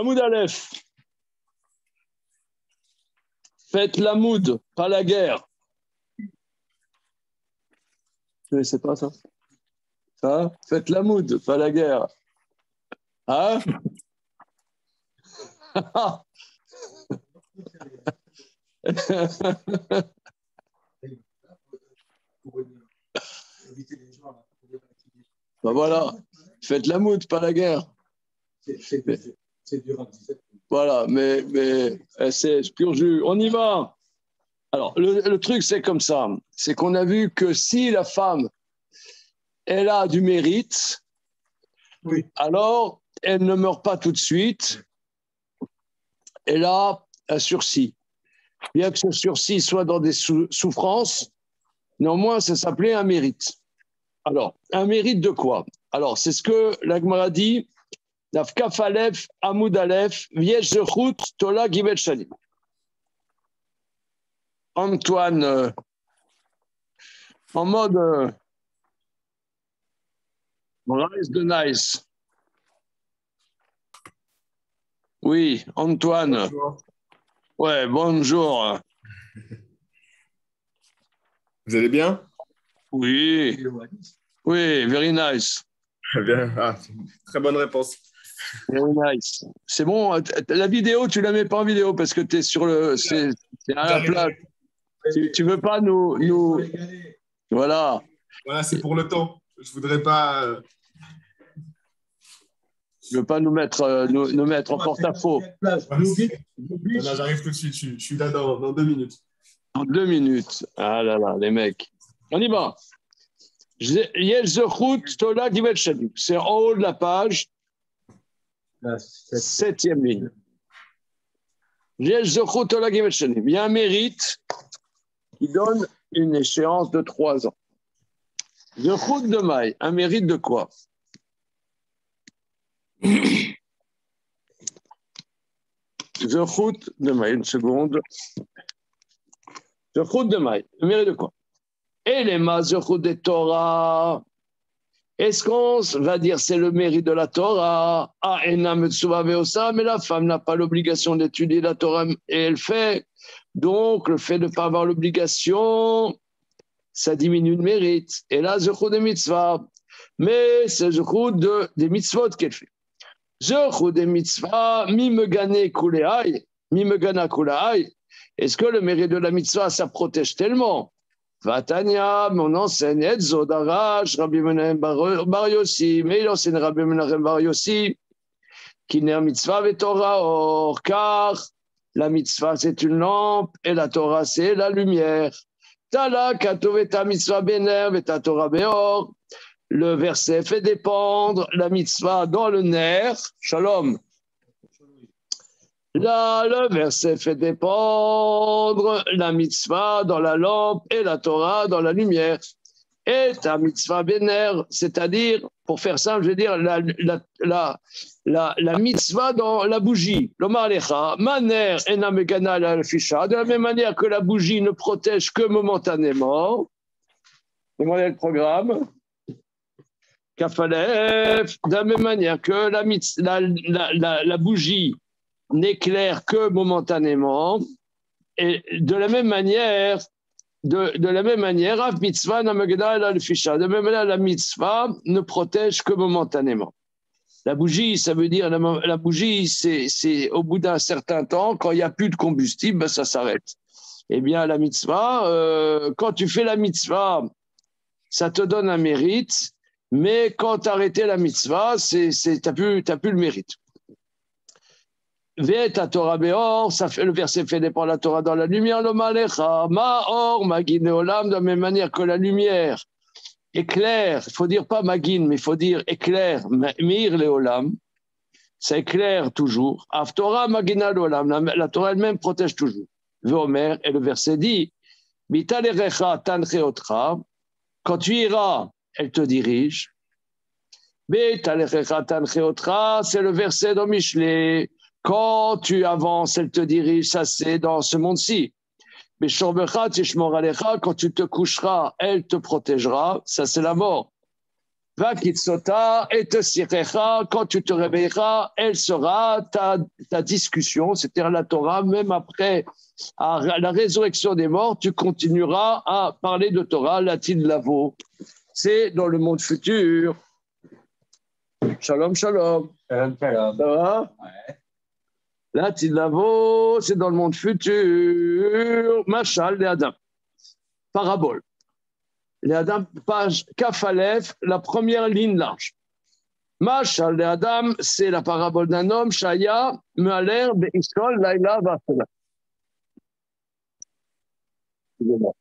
Hamoud Aleph. Faites la moud, pas la guerre. Vous ne connaissez pas ça? Ça? Faites la moud, pas la guerre. Hein? Ben voilà, faites la moud, pas la guerre. C'est dur. Voilà, mais c'est pur jus. On y va. Alors, le truc, c'est comme ça. C'est qu'on a vu que si la femme, elle a du mérite, oui, alors elle ne meurt pas tout de suite. Elle a un sursis. Bien que ce sursis soit dans des souffrances, néanmoins, ça s'appelait un mérite. Alors, un mérite de quoi? Alors, c'est ce que la Gemara dit, Nafkaf Aleph, Hamoud Aleph, Viesh Zechut, Tola Gimel Shanim. Antoine, en mode Rise the Nice. Oui, Antoine. Bonjour. Ouais, bonjour. Vous allez bien? Oui. Oui, very nice. Bien. Ah, c'est une très bonne réponse. Very nice. C'est bon, la vidéo, tu la mets pas en vidéo parce que tu es sur le. C'est à la place. Tu veux pas nous... Voilà. Voilà, c'est pour le temps. Je voudrais pas. Tu veux pas nous mettre, nous mettre en porte-à-faux. Ouais, non, j'arrive tout de suite. Je suis là dans 2 minutes. En 2 minutes. Ah là là, les mecs. On y va. C'est en haut de la page. La 7e ligne. Il y a un mérite qui donne une échéance de 3 ans. Zechut de Maï, un mérite de quoi? Zechut de Maï, une seconde. Zechut de Maï, un mérite de quoi? Et les Zechut de Torah. Est-ce qu'on va dire c'est le mérite de la Torah? Ah, mais la femme n'a pas l'obligation d'étudier la Torah et elle fait. Donc, le fait de ne pas avoir l'obligation, ça diminue le mérite. Et là, zechut des mitzvahs. Mais c'est zechut des mitzvot qu'elle fait. Zechut des mitzvahs, mi me gane kuleai, mi me gana kuleai. Est-ce que le mérite de la mitzvah, ça protège tellement? Vatania, mon enseigne, Edzo, Darash, Rabbi Menahem Bar Yossi, mais il enseigne Rabbi Menahem Bar Yossi, qui n'est mitzvah et Torah, or, car la mitzvah c'est une lampe et la Torah c'est la lumière. Tala, katoveta mitzvah bener, veta Torah beor. Le verset fait dépendre la mitzvah dans le nerf, shalom. Là, le verset fait dépendre la mitzvah dans la lampe et la Torah dans la lumière. Et ta mitzvah béner, c'est-à-dire, pour faire simple, je veux dire la mitzvah dans la bougie. L'omar lecha, maner ena megana la fisha. De la même manière que la bougie ne protège que momentanément. Demandez le programme. Kafalef, de la même manière que la bougie n'éclaire que momentanément, et de la même manière, Rav mitzvah na megana la fisha. De la même manière, la mitzvah ne protège que momentanément. La bougie, ça veut dire la bougie, c'est au bout d'un certain temps, quand il n'y a plus de combustible, ben ça s'arrête. Eh bien, la mitzvah, quand tu fais la mitzvah, ça te donne un mérite, mais quand tu as arrêté la mitzvah, tu n'as plus le mérite. Veta Torah beor, ça fait le verset fait dépendre la Torah dans la lumière, le malecha, maor, magin olam, de la même manière que la lumière éclaire, il faut dire pas magin, mais il faut dire éclaire, mir le olam, ça éclaire toujours. Av Torah magina olam, la Torah elle-même protège toujours. Veomer, et le verset dit, mitalerecha tancheotra, quand tu iras, elle te dirige. Mitalerecha tancheotra, c'est le verset dans Michelet. Quand tu avances, elle te dirige, ça c'est dans ce monde-ci. Mais quand tu te coucheras, elle te protégera, ça c'est la mort. Va kitsota et te sirecha, quand tu te réveilleras, elle sera ta discussion, c'est-à-dire la Torah, même après à la résurrection des morts, tu continueras à parler de Torah, Latine Lavo. C'est dans le monde futur. Shalom, shalom. Shalom, shalom. Ça va? Ouais. Latine Lavo, c'est dans le monde futur. Machal, les Adam. Parabole. Les Adam, page Kaf Aleph, la première ligne large. Machal les Adam, c'est la parabole d'un homme, Shaya, Me'aler, Be'ishkol, Laila, Vafela. Excusez-moi.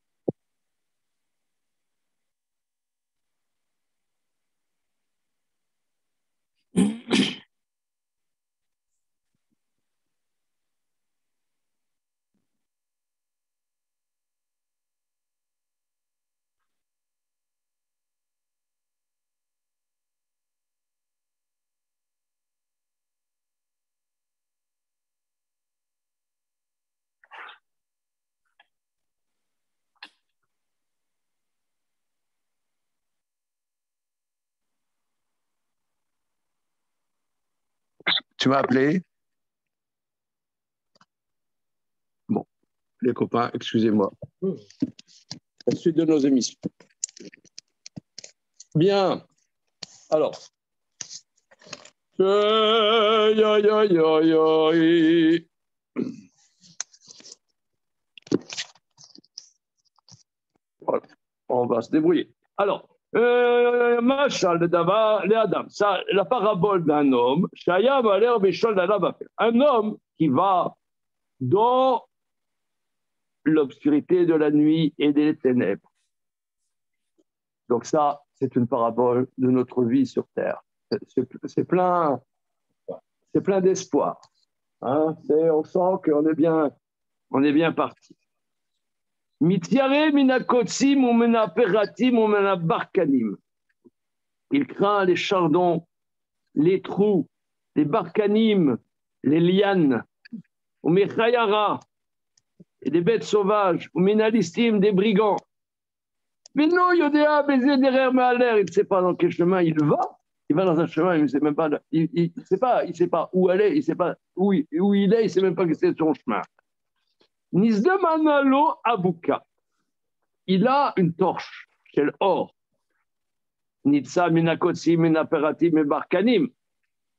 Tu m'as appelé? Bon, les copains, excusez-moi. La suite de nos émissions. Bien. Alors. Aïe, aïe, aïe, aïe, aïe. Voilà. On va se débrouiller. Alors, Machal Dava, les Adam, ça, la parabole d'un homme, Shaya va l'air Béchol d'Allah. Un homme qui va dans l'obscurité de la nuit et des ténèbres. Donc ça, c'est une parabole de notre vie sur Terre. C'est plein d'espoir. Hein? On sent qu'on est bien parti. Mitiare minakotsim ou menaperatim ou menabarkanim. Il craint les chardons, les trous, les barkanim, les lianes, ou mechayara, et des bêtes sauvages, ou minalistim, des brigands. Mais non, Yodéa, baiser derrière Mahaler, il ne sait pas dans quel chemin il va. Il va dans un chemin, il ne sait même pas, il sait pas où aller, il ne sait pas où il est, il ne sait même pas que c'est son chemin. Nizdemanalo Abuka. Il a une torche, c'est l'or. Nitsa minakotsi minaperatim et barkanim.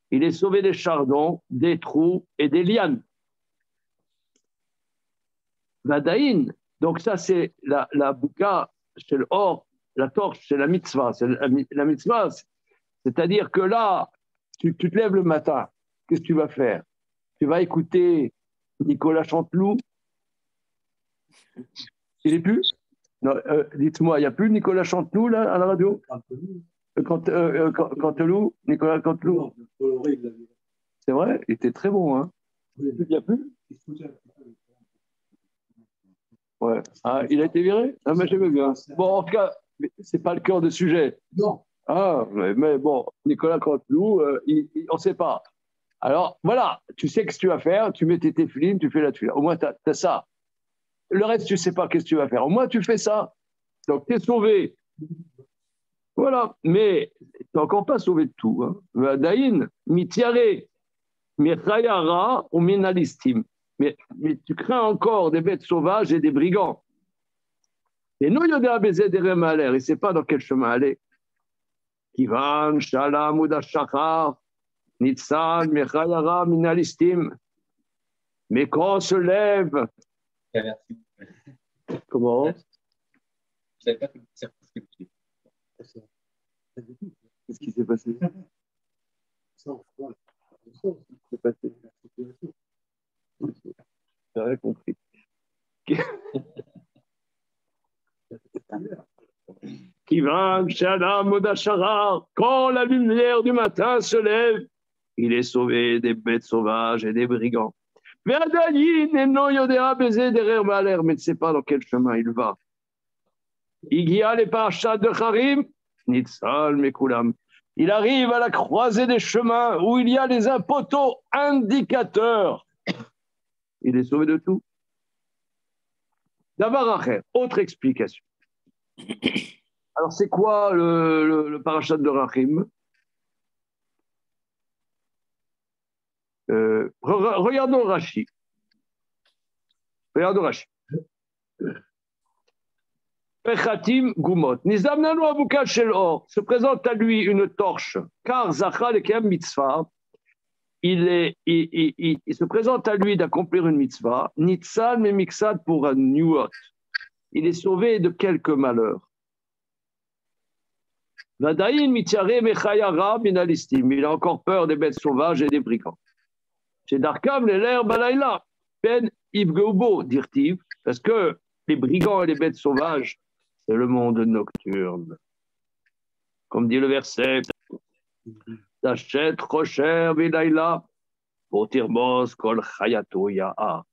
Il est sauvé des chardons, des trous et des lianes. Vadaïn. Donc ça, c'est la bouka, c'est l'or. La torche, c'est la mitzvah. C'est la mitzvah, c'est-à-dire que là, tu te lèves le matin. Qu'est-ce que tu vas faire? Tu vas écouter Nicolas Chanteloup. Il n'est plus? Non, dites-moi, il n'y a plus Nicolas Chanteloup là, à la radio? Canteloup, Nicolas Canteloup. C'est vrai, il était très bon. Hein? Il n'y a plus? Ouais. Ah, il a été viré? Ah, mais j'aime bien. Bon, en tout cas, ce n'est pas le cœur du sujet. Non. Ah, mais bon, Nicolas Canteloup, on ne sait pas. Alors, voilà, tu sais ce que tu vas faire, tu mets tes téfilines, tu fais la tuile. Au moins, tu as ça. Le reste, tu ne sais pas qu'est-ce que tu vas faire. Au moins, tu fais ça. Donc, tu es sauvé. Voilà. Mais tu n'es encore pas sauvé de tout. Daïn, mitiare, mirayara ou minalistim. Mais tu crains encore des bêtes sauvages et des brigands. Et nous, il y a des derem à l'air. Il ne sait pas dans quel chemin aller. Kivan, shalam ou dashachar, nitsan, mirayara, minalistim. Mais quand on se lève. Comment? Je ne savais pas que c'est circonscriptif. Qu'est-ce qui s'est passé? J'ai rien compris. Quand la lumière du matin se lève, il est sauvé des bêtes sauvages et des brigands. Mais il ne sait pas dans quel chemin il va. Il arrive à la croisée des chemins où il y a les poteaux indicateurs. Il est sauvé de tout. D'abord, autre explication. Alors, c'est quoi le parachat de Rachim? Regardons Rashi. Regardons Rashi. Pechatim Gumot. Nizamnanu Avuka Shel Or. Se présente à lui une torche, car Zachal Ekem Mitzvah. Il se présente à lui d'accomplir une mitzvah. Nitzal Memiksad pour un Nuot. Il est sauvé de quelques malheurs. Vadaïn Mitzare Mechayara Minalistim. Il a encore peur des bêtes sauvages et des brigands. Chez Darkam, les lers Balaïla. Pen Ivgeubo, dirent-ils, parce que les brigands et les bêtes sauvages, c'est le monde nocturne. Comme dit le verset, Tachet Rocher Vidaïla, pour Tirbos Kol Chayato Ya'a.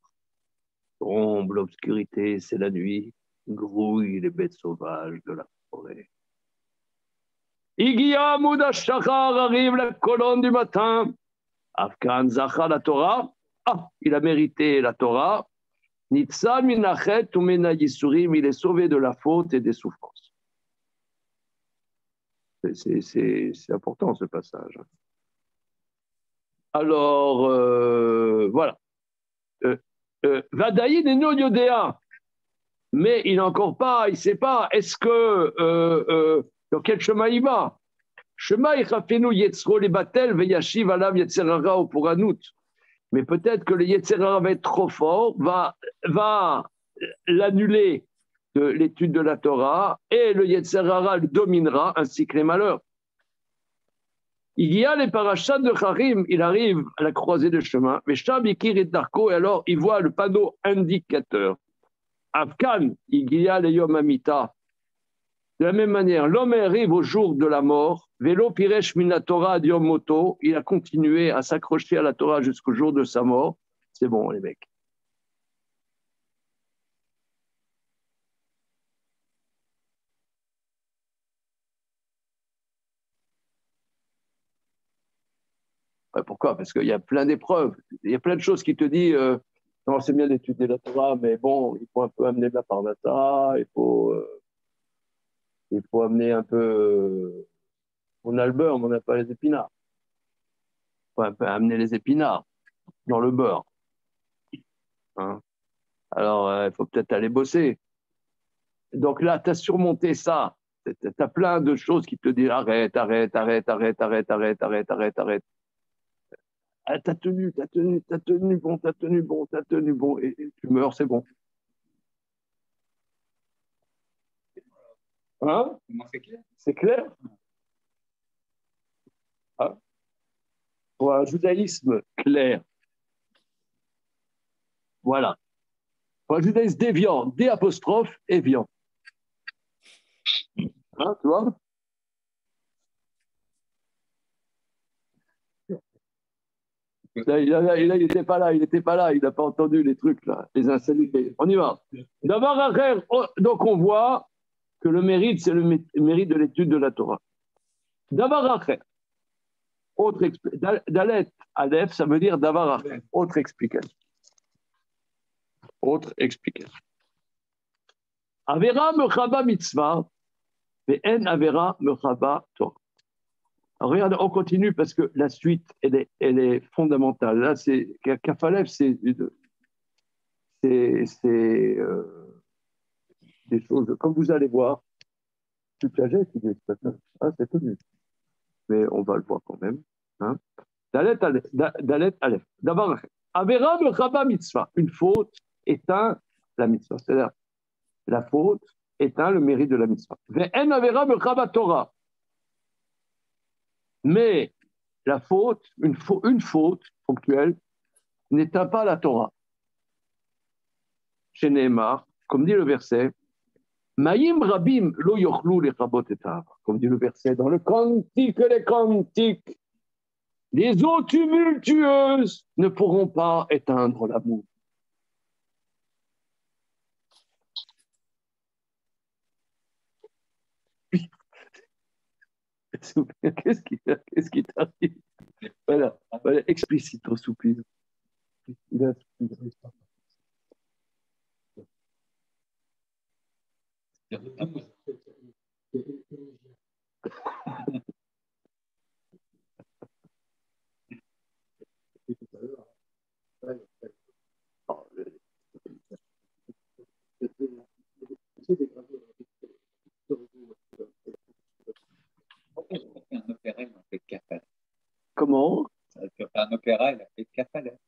Tombe l'obscurité, c'est la nuit, grouille les bêtes sauvages de la forêt. Igia Mouda Shachar arrive la colonne du matin. Afkan Zachar la Torah. Ah, il a mérité la Torah. Nitzal Minachet ou Menayisurim, il est sauvé de la faute et des souffrances. C'est important ce passage. Alors, voilà. Vadaïn et non Yodéa, mais il n'est encore pas, il ne sait pas, est-ce que, dans quel chemin il va? Shema Ichafenu Yetzro les Batel, Veyashiv Alav Yetzerara ou pour Anout. Mais peut-être que le Yetzerara va être trop fort, va l'annuler de l'étude de la Torah et le Yetzerara le dominera ainsi que les malheurs. Il y a les parachats de Harim, il arrive à la croisée de chemin, mais Shabikir et Darko, et alors il voit le panneau indicateur. Afkan, il y a les Yom Amita. De la même manière, l'homme arrive au jour de la mort, Velo Piresh Minatora Adiom Moto, il a continué à s'accrocher à la Torah jusqu'au jour de sa mort. C'est bon, les mecs. Ouais, pourquoi? Parce qu'il y a plein d'épreuves. Il y a plein de choses qui te disent non, c'est bien d'étudier la Torah, mais bon, il faut un peu amener de la parnassa, il faut amener un peu. On a le beurre, mais on n'a pas les épinards. Il faut un peu amener les épinards dans le beurre. Hein. Alors, il faut peut-être aller bosser. Donc là, tu as surmonté ça. Tu as plein de choses qui te disent arrête, arrête, arrête, arrête, arrête, arrête, arrête, arrête, arrête. Ah, t'as tenu, t'as tenu, t'as tenu bon, t'as tenu bon, t'as tenu bon, et tu meurs, c'est bon. Hein? C'est clair? C'est clair? Hein? Pour un judaïsme clair, voilà. Pour un judaïsme déviant, D apostrophe, éviant. Hein, tu vois? Là, il n'était pas là, il n'était pas là, il n'a pas entendu les trucs, là, les insanités. On y va. D'abord, donc on voit que le mérite, c'est le mérite de l'étude de la Torah. D'abord, autre Dalet, Aleph, ça veut dire d'abord, autre explication. Autre explication. Avera mechaba mitzvah, mais en avera mechaba Torah. Alors, regarde, on continue parce que la suite, elle est fondamentale. Là, c'est Kafalev, c'est des choses, comme vous allez voir, tout caché, c'est tout nu. Mais on va le voir quand même. Hein. Dalet Aleph. D'abord, Avera mechaba mitzvah. Une faute éteint la mitzvah. C'est-à-dire, la faute éteint le mérite de la mitzvah. Ve'en avera mechaba Torah. Mais la faute, une faute ponctuelle, n'éteint pas la Torah. Chez Nehemar, comme dit le verset, Maïm Rabim lo yochlu les rabot et comme dit le verset dans le Cantique des Cantiques, les eaux tumultueuses ne pourront pas éteindre l'amour. Qu'est-ce qui t'arrive? Voilà, explicito soupir. Un opéra, il a fait cafale. Comment? Ça va faire un opéra, il a fait cafale.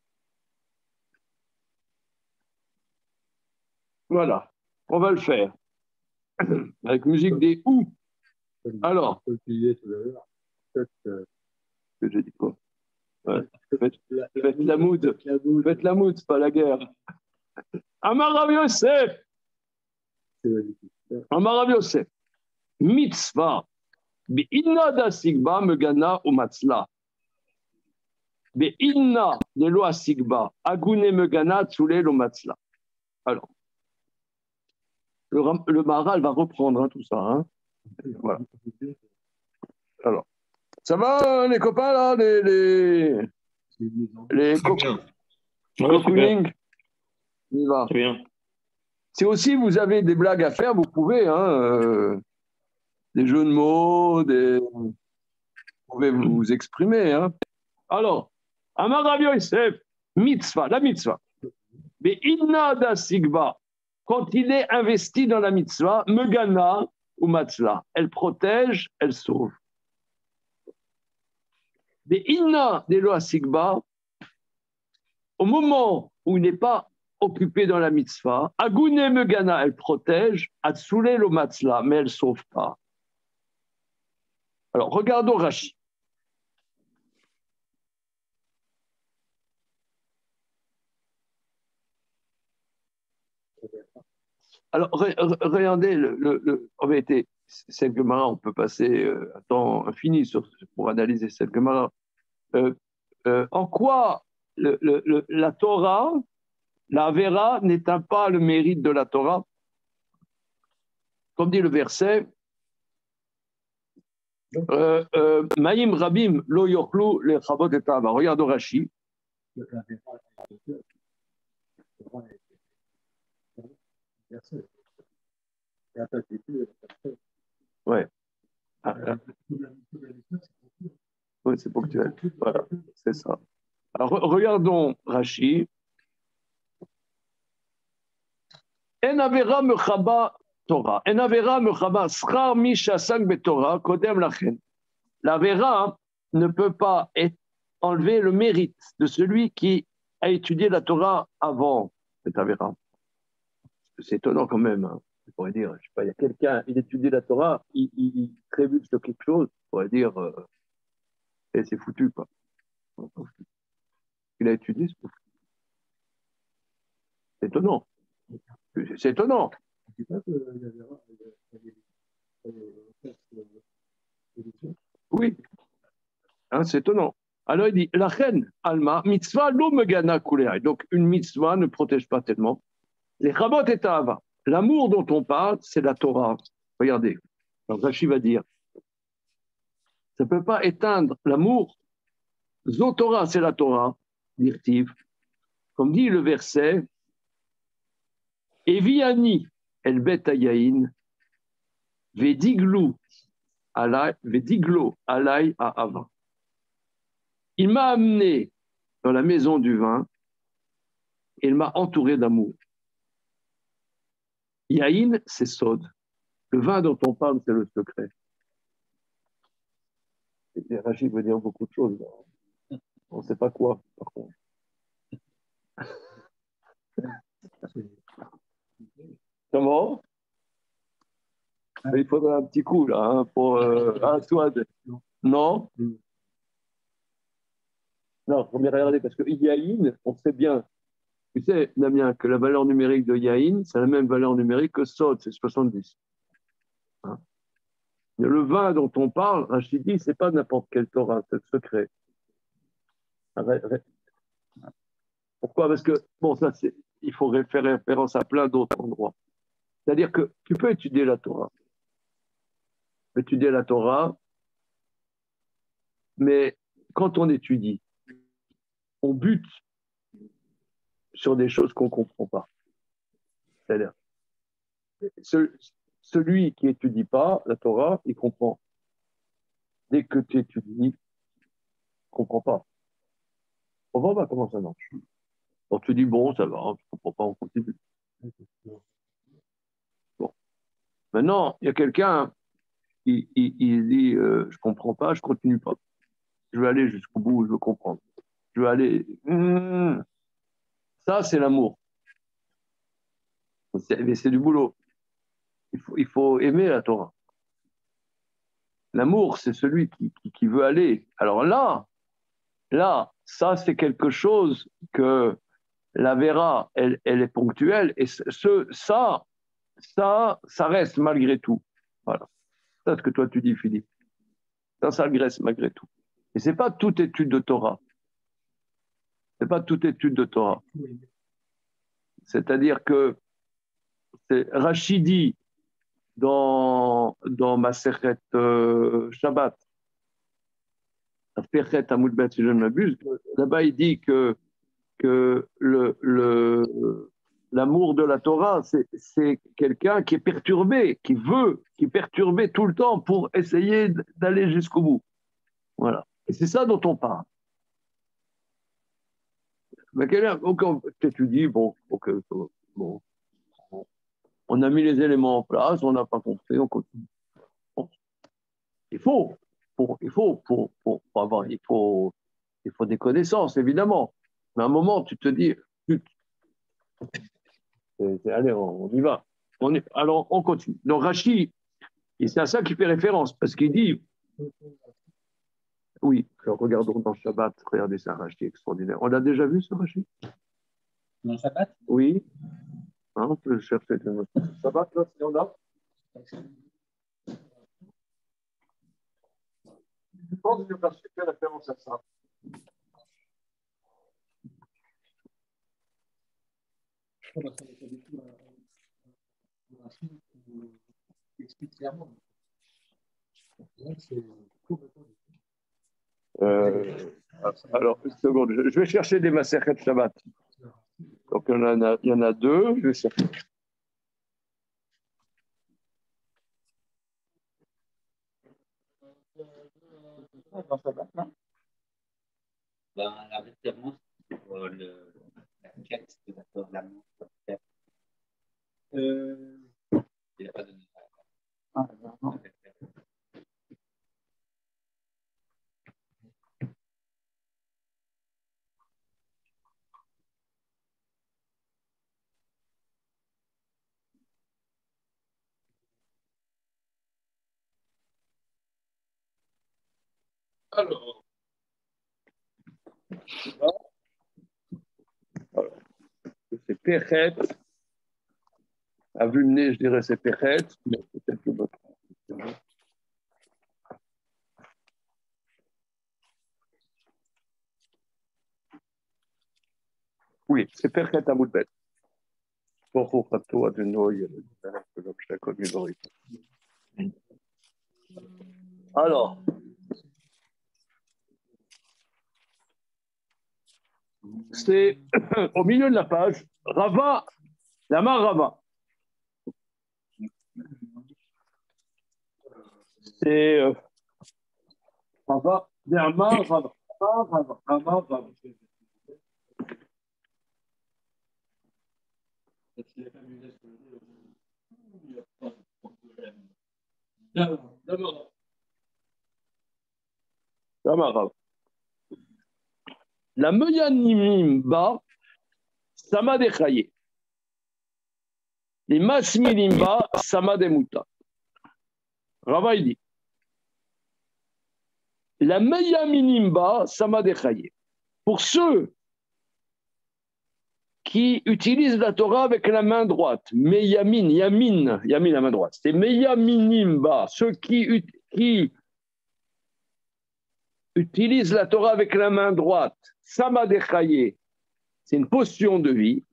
Voilà, on va le faire. Avec musique des ou. Alors, que j'ai dit quoi? Ouais. Faites la mood. Faites la mood, pas la guerre. Amar Rav Yosef. Amar Rav Yosef. Mitzvah. Be'inna da sigba megana ou matzla. Be'inna de lo asigba. Agune megana tsule lo matzla. Alors, le Maharal va reprendre tout ça. Hein. Voilà. Alors, ça va les copains là, les cocooning. Il va. Très bien. Si aussi vous avez des blagues à faire, vous pouvez, hein, des jeux de mots, vous pouvez vous exprimer. Hein. Alors, Amar Rav Yosef, mitzvah, la mitzvah. Mais inna da sigba, quand il est investi dans la mitzvah, megana ou matzla, elle protège, elle sauve. Mais inna de lo sigba, au moment où il n'est pas occupé dans la mitzvah, agune megana, elle protège, atsule lo matzla, mais elle ne sauve pas. Alors, regardons Rashi. Alors, regardez, en vérité, cette Gemara, on peut passer un temps infini pour analyser cette Gemara. En quoi la Torah, la Avera, n'éteint pas le mérite de la Torah? Comme dit le verset, Maïm Rabim lo yochlu le chavot et tava. Regarde Rashi. Ouais. Oui, c'est ponctuel. Voilà, c'est ça. Alors, regardons Rashi. En avera mechaba Torah. En avera mechaba schar mi shasak betorah kodem lachen. La vera ne peut pas enlever le mérite de celui qui a étudié la Torah avant cette avera. C'est étonnant quand même. Hein. On pourrait dire, je sais pas, il y a quelqu'un, il étudie la Torah, il trébuche sur quelque chose, on pourrait dire, et c'est foutu, quoi. Il a étudié, c'est foutu. C'est étonnant. C'est étonnant. Oui, hein, c'est étonnant. Alors il dit, la reine, Alma, mitzvah lo megana kulei. Donc une mitzvah ne protège pas tellement. Les chabot et ta'ava. L'amour dont on parle, c'est la Torah. Regardez, donc Rashi va dire, ça ne peut pas éteindre l'amour. Zotora, c'est la Torah, dirtiv. Comme dit le verset, Eviani el bet hayain, vediglo alay à Ava. Il m'a amené dans la maison du vin et il m'a entouré d'amour. Yain, c'est sod. Le vin dont on parle, c'est le secret. Et Rachid veut dire beaucoup de choses. On ne sait pas quoi, par contre. Comment? Il faudra un petit coup, là, hein, pour toi. Non? Non, il faut bien regarder, parce que Yahin, on sait bien, tu sais, Damien, que la valeur numérique de Yahin, c'est la même valeur numérique que Sod, c'est 70. Hein? Le vin dont on parle, Rachid dit, c'est pas n'importe quel Torah, c'est le secret. Pourquoi? Parce que, bon, ça, il faut faire référence à plein d'autres endroits. C'est-à-dire que tu peux étudier la Torah. Mais quand on étudie, on bute sur des choses qu'on ne comprend pas. C'est-à-dire, celui qui n'étudie pas la Torah, il comprend. dès que tu étudies, tu ne comprends pas. Tu ne comprends pas comment ça marche. Donc tu dis, bon, ça va, je ne comprends pas, on continue. Bon. Maintenant, il y a quelqu'un il dit, je ne comprends pas, je ne continue pas. Je veux aller jusqu'au bout, je veux comprendre. Je veux aller. Ça, c'est l'amour. Mais c'est du boulot. Il faut aimer la Torah. L'amour, c'est celui qui veut aller. Alors là, ça, c'est quelque chose que la Vera, elle est ponctuelle. Et ça reste malgré tout. Voilà. C'est ce que toi, tu dis, Philippe. Ça reste malgré tout. Et ce n'est pas toute étude de Torah. Ce n'est pas toute étude de Torah. C'est-à-dire que Rachidi, dans Masechet Shabbat, Perchet Amoudbet, si je ne m'abuse, là-bas il dit que l'amour de la Torah, c'est quelqu'un qui est perturbé, qui est perturbé tout le temps pour essayer d'aller jusqu'au bout. Voilà. Et c'est ça dont on parle. Mais tu dis, bon, on a mis les éléments en place, on n'a pas compris, on continue. Bon. Il faut des connaissances, évidemment. Mais à un moment, tu te dis, allez, on y va. Alors, on continue. Donc, Rachi, c'est à ça qu'il fait référence, parce qu'il dit, oui, regardons dans Shabbat, regardez ça, Rachi, extraordinaire. On l'a déjà vu, ce Rachi? Dans Shabbat? Oui. Hein, on peut chercher le Shabbat, là, si on a. Je pense que Rachi fait référence à ça. Explique clairement. Alors, une seconde, je vais chercher des Masechet Shabbat. Donc, il y en a deux, je vais chercher. Dans la référence pour la quête de l'amour. Il n'a pas donné ça. Non. Alors, c'est Perchet. À vue de nez, je dirais c'est Perchet, mais peut-être que votre. Oui, c'est Perchet à Moudbet. Alors, c'est au milieu de la page, Rava, Lama Rava. C'est Rava, Lama Rava. Rava. La Meyanimimba, Sama de Chaye. Les Masmilimba, Sama de Muta. Rava, il dit la Meyaminimba, Sama de Chaye. Pour ceux qui utilisent la Torah avec la main droite, Yamin, la main droite, c'est Meyaminimba, ceux qui utilisent la Torah avec la main droite, Sama de Chaye, c'est une potion de vie.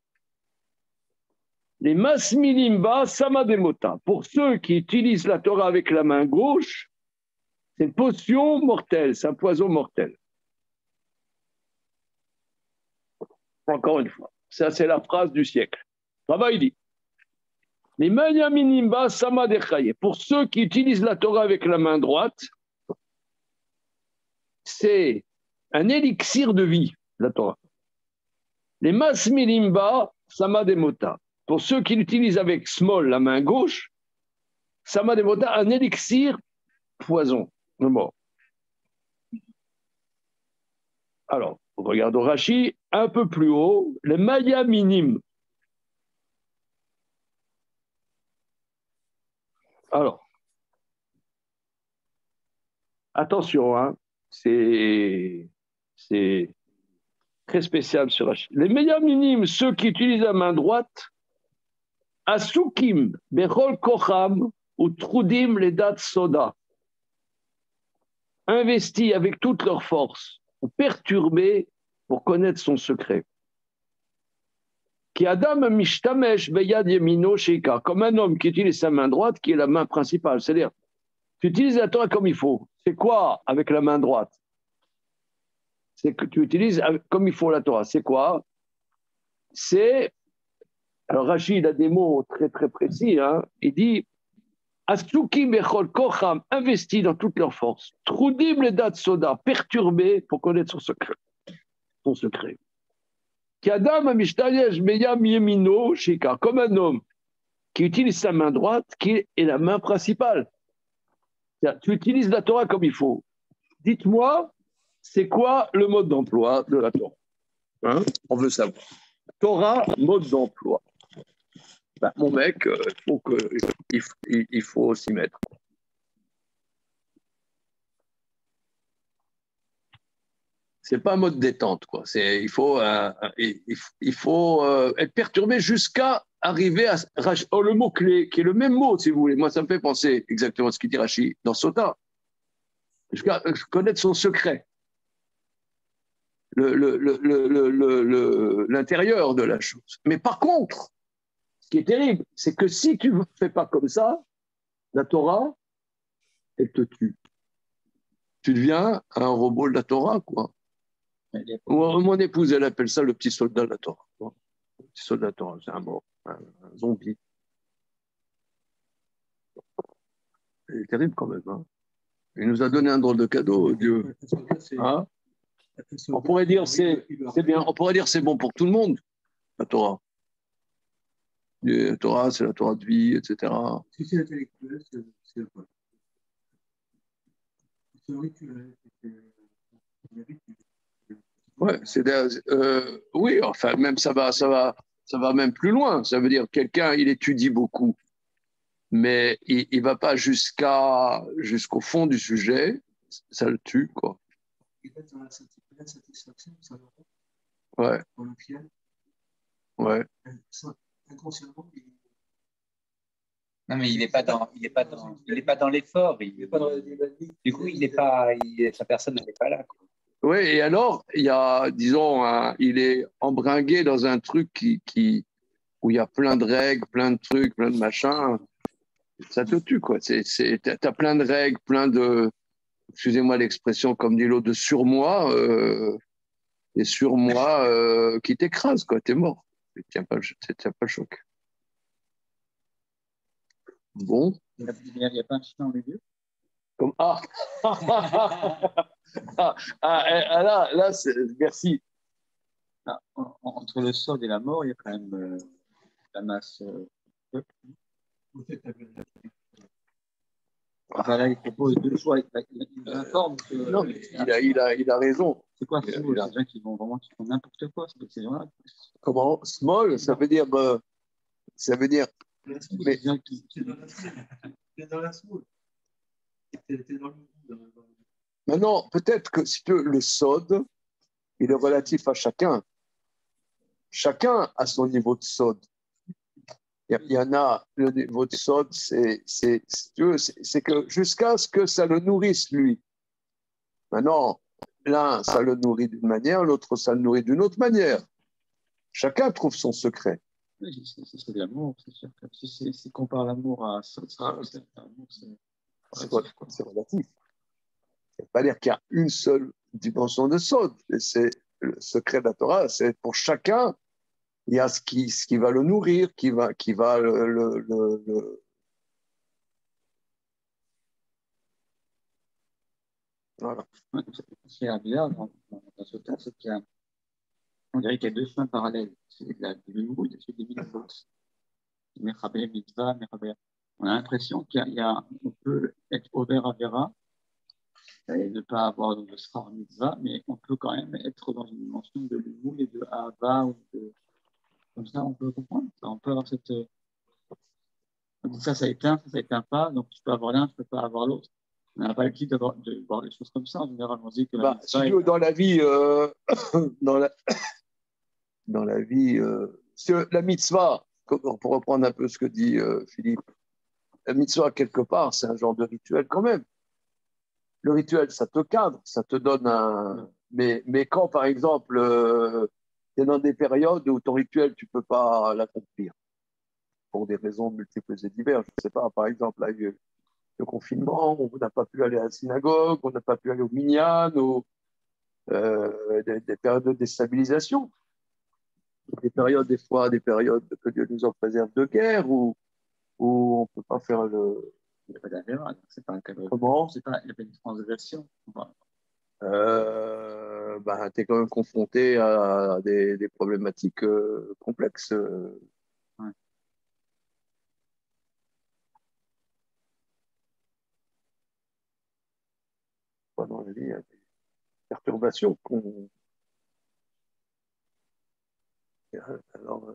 Les Masmilimba, Sama de Mota, pour ceux qui utilisent la Torah avec la main gauche, c'est une potion mortelle, c'est un poison mortel. Encore une fois, ça c'est la phrase du siècle. Rava il dit les Meyaminimba, Sama de Chaye, pour ceux qui utilisent la Torah avec la main droite, c'est un élixir de vie, la Torah. Les masmilimba, samademota. Pour ceux qui l'utilisent avec small, la main gauche, samademota, un élixir poison, le mort. Alors, regarde au Rashi, un peu plus haut, les maya minimes. Alors, attention, hein, c'est très spécial sur Rashi. Les maya minimes, ceux qui utilisent la main droite, asukim, bechol kocham, ou trudim les dates soda, investis avec toute leur force, perturbés pour connaître son secret. Qui Adam mishtamesh beyad yemino sheika, comme un homme qui utilise sa main droite, qui est la main principale. C'est-à-dire, tu utilises la Torah comme il faut. C'est quoi avec la main droite? C'est que tu utilises comme il faut la Torah. C'est quoi? C'est. Alors Rachid a des mots très très précis. Hein. Il dit Asuki bechol kocham, investi dans toute leur force. Trudim le dat soda, perturbé pour connaître son secret. Son secret. Qu'Adam Amishtayesh Meyam Yemino Shika, comme un homme qui utilise sa main droite, qui est la main principale. Tu utilises la Torah comme il faut. Dites-moi, c'est quoi le mode d'emploi de la Torah? Hein? On veut savoir. Torah, mode d'emploi. Ben, mon mec, il faut s'y mettre. C'est pas un mode détente, quoi. Il faut être perturbé jusqu'à arriver à le mot clé, qui est le même mot, si vous voulez. Moi, ça me fait penser exactement à ce qu'il dit Rashi dans Sota. Jusqu'à connaître son secret, l'intérieur de la chose. Mais par contre, ce qui est terrible, c'est que si tu ne fais pas comme ça, la Torah, elle te tue. Tu deviens un robot de la Torah, quoi. Mon épouse, elle appelle ça le petit soldat de la Torah. Le petit soldat de la Torah, c'est un mort, un zombie. C'est terrible quand même. Hein. Il nous a donné un drôle de cadeau, Dieu. Hein? On pourrait dire c'est bien. On pourrait dire c'est bon pour tout le monde, la Torah. La Torah, c'est la Torah de vie, etc. Si c'est intellectuel, c'est quoi? C'est rituel. Ouais, oui, enfin, même ça va même plus loin. Ça veut dire quelqu'un, il étudie beaucoup, mais il ne va pas jusqu'au fond du sujet, ça le tue, quoi. Il va dans la satisfaction, ça va. Ouais. Dans le fiel. Ouais. Inconsciemment, non, mais il n'est pas dans l'effort. Il n'est pas dans du coup, sa personne n'est pas là. Quoi. Oui, et alors, il y a, disons, il est embringué dans un truc où il y a plein de règles, plein de trucs, plein de machins. Ça te tue, quoi. T'as plein de règles, plein de, excusez-moi l'expression, comme dit l'autre, de surmoi, des surmoi qui t'écrasent, quoi. T'es mort. Tu tiens pas le choc. Bon. Il n'y a pas un chien dans les yeux? Comme là merci. Ah, entre le sol et la mort, il y a quand même la masse. Enfin, là, il propose deux choix. Il informe que. Non, mais il a raison. C'est quoi small? C'est des gens qui font n'importe quoi. Ces gens-là. Comment? Small, ça veut dire. mais t'es dans la soul. T'es dans le monde. Maintenant, peut-être que si le sod, il est relatif à chacun. Chacun a son niveau de sod. Il y en a, le niveau de sod, c'est que jusqu'à ce que ça le nourrisse, lui. Maintenant, l'un, ça le nourrit d'une manière, l'autre, ça le nourrit d'une autre manière. Chacun trouve son secret. Oui, c'est de l'amour, c'est sûr. Si on compare l'amour à ça, c'est relatif. Ça ne veut pas dire qu'il y a une seule dimension de sod. C'est le secret de la Torah, c'est pour chacun, il y a ce qui va le nourrir, qui va le Voilà. Ce qui est bizarre dans ce cas, c'est qu'on dirait qu'il y a deux chemins parallèles. C'est du Limoud et celui des mitzvot. Mechaber mitzvah, mechaber. On a l'impression on peut être over avera et ne pas avoir de schar mitzvah, mais on peut quand même être dans une dimension de Limoud et de Ahava ou de. Comme ça, on peut comprendre. On peut avoir cette. On dit ça éteint, ça éteint pas, donc je peux avoir l'un, je peux pas avoir l'autre. On n'a pas l'habitude de voir des choses comme ça. En général, on dit que la Si mitzvah tu veux, dans la vie, dans la vie, la mitzvah, pour reprendre un peu ce que dit Philippe, la mitzvah, quelque part, c'est un genre de rituel quand même. Le rituel, ça te cadre, ça te donne un. Mais quand, par exemple, tu es dans des périodes où ton rituel, tu ne peux pas l'accomplir, pour des raisons multiples et diverses. Je ne sais pas, par exemple, là, le confinement, on n'a pas pu aller à la synagogue, on n'a pas pu aller au minyan, des périodes de déstabilisation, des périodes, des fois, des périodes que Dieu nous en préserve de guerre, où on ne peut pas faire le. Il n'y a pas d'avéra, c'est pas un cadre. Comment? Il n'y a pas une transgression. Tu es quand même confronté à des problématiques complexes. Ouais. Dans la vie, il y a des perturbations qu'on. Alors,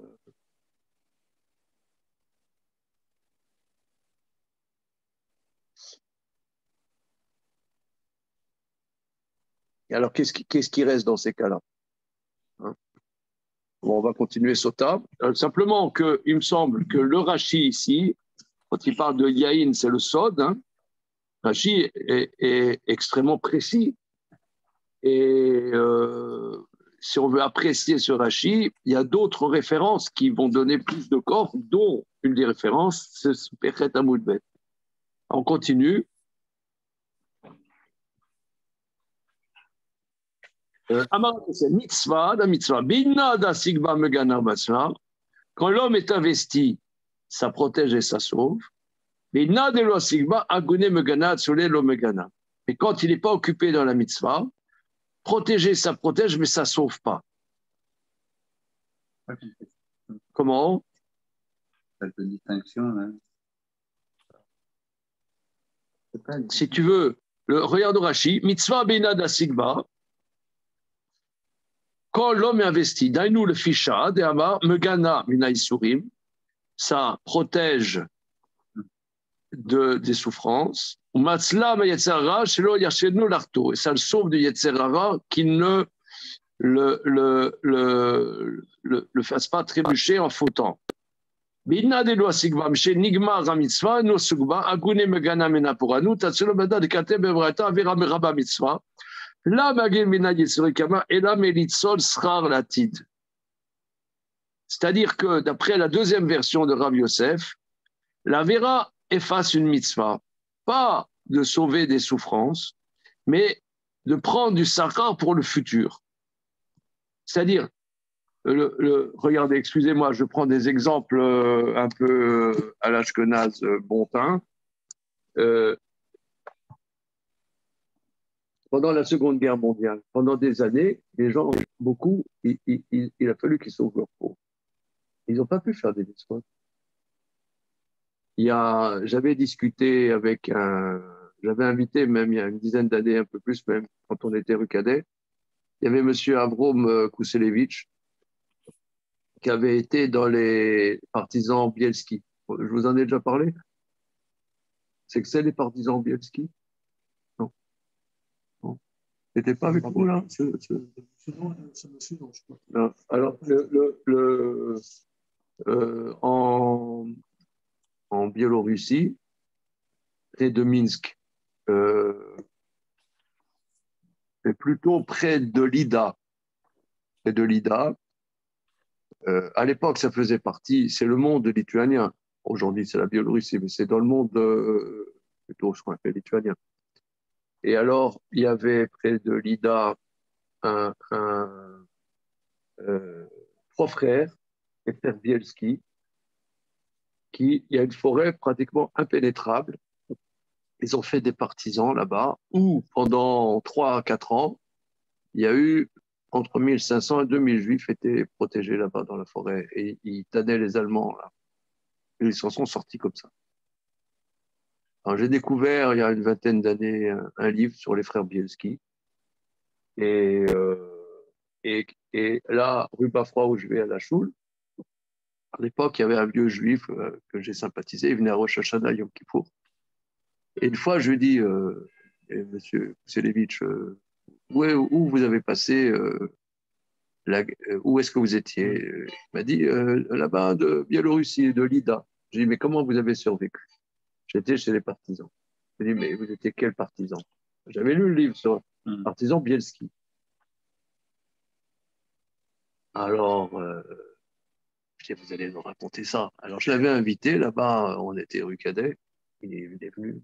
alors qu'est-ce qui reste dans ces cas-là, hein? Bon, on va continuer Sota. Simplement qu'il me semble que le Rashi ici, quand il parle de Yahin, c'est le Sod. Hein. Rashi est extrêmement précis. Et si on veut apprécier ce Rashi, il y a d'autres références qui vont donner plus de corps, dont une des références, c'est Pechet Amoudbet. On continue. C'est mitzvah, la mitzvah. Binna da sigba megana basla. Quand l'homme est investi, ça protège et ça sauve. Binna de lo sigba agune megana tsule lo megana. Et quand il n'est pas occupé dans la mitzvah, protéger, ça protège, mais ça ne sauve pas. Comment? Cette distinction, là. Si tu veux, regarde Rashi, mitzvah binna da sigba. Quand l'homme est investi, dainu le fisha, de amar megana mina isurim, ça protège des souffrances. Et ça le sauve du Yetzerara qui ne le fasse pas trébucher en fautant. Binna de loa sigba, mshe nigma mitzvah, no sugba, agune megana mena poranu, tatselo beda de kate bevrata, avera meraba mitzvah, la magin mina yetzerikama, et la melitzol srar latid. C'est-à-dire que, d'après la deuxième version de Rav Yosef, la vera efface une mitzvah, pas de sauver des souffrances, mais de prendre du sakar pour le futur. C'est-à-dire, regardez, excusez-moi, je prends des exemples un peu à l'ashkenaz bon teint. Pendant la Seconde Guerre mondiale, pendant des années, les gens, beaucoup, il a fallu qu'ils sauvent leur peau. Ils n'ont pas pu faire des mitzvot. J'avais discuté avec j'avais invité même il y a une dizaine d'années, un peu plus même, quand on était rue Cadet, il y avait M. Avrom Kousselevitch, qui avait été dans les partisans Bielski. Je vous en ai déjà parlé? C'est que c'est les partisans Bielski? Non. Non. T'étais pas avec nous là? Non. Alors, en Biélorussie, près de Minsk, et plutôt près de l'Ida. Près de l'Ida. À l'époque, ça faisait partie, c'est le monde lituanien. Aujourd'hui, c'est la Biélorussie, mais c'est dans le monde plutôt ce qu'on appelle lituanien. Et alors, il y avait près de l'Ida trois frères, les frères Bielski, il y a une forêt pratiquement impénétrable. ils ont fait des partisans là-bas, où pendant 3 à 4 ans, il y a eu entre 1500 et 2000 Juifs étaient protégés là-bas dans la forêt, et ils tadaient les Allemands, là. Et ils s'en sont sortis comme ça. Alors, j'ai découvert, il y a une vingtaine d'années, un livre sur les frères Bielski, et, et là, rue Bafrois, où je vais à la Choule, à l'époque, il y avait un vieux juif que j'ai sympathisé, il venait à Rosh Hashanah, Yom Kippour. Et une fois, je lui dis, monsieur Selevitch, où vous avez passé, où est-ce que vous étiez? Il m'a dit, là-bas, de Biélorussie, de Lida. J'ai dit, mais comment vous avez survécu? J'étais chez les partisans. Il m'a dit, mais vous étiez quel partisan? J'avais lu le livre sur partisan Bielski. Alors, je dis, vous allez nous raconter ça. Alors, je l'avais invité là-bas, on était rue Cadet. Il est venu.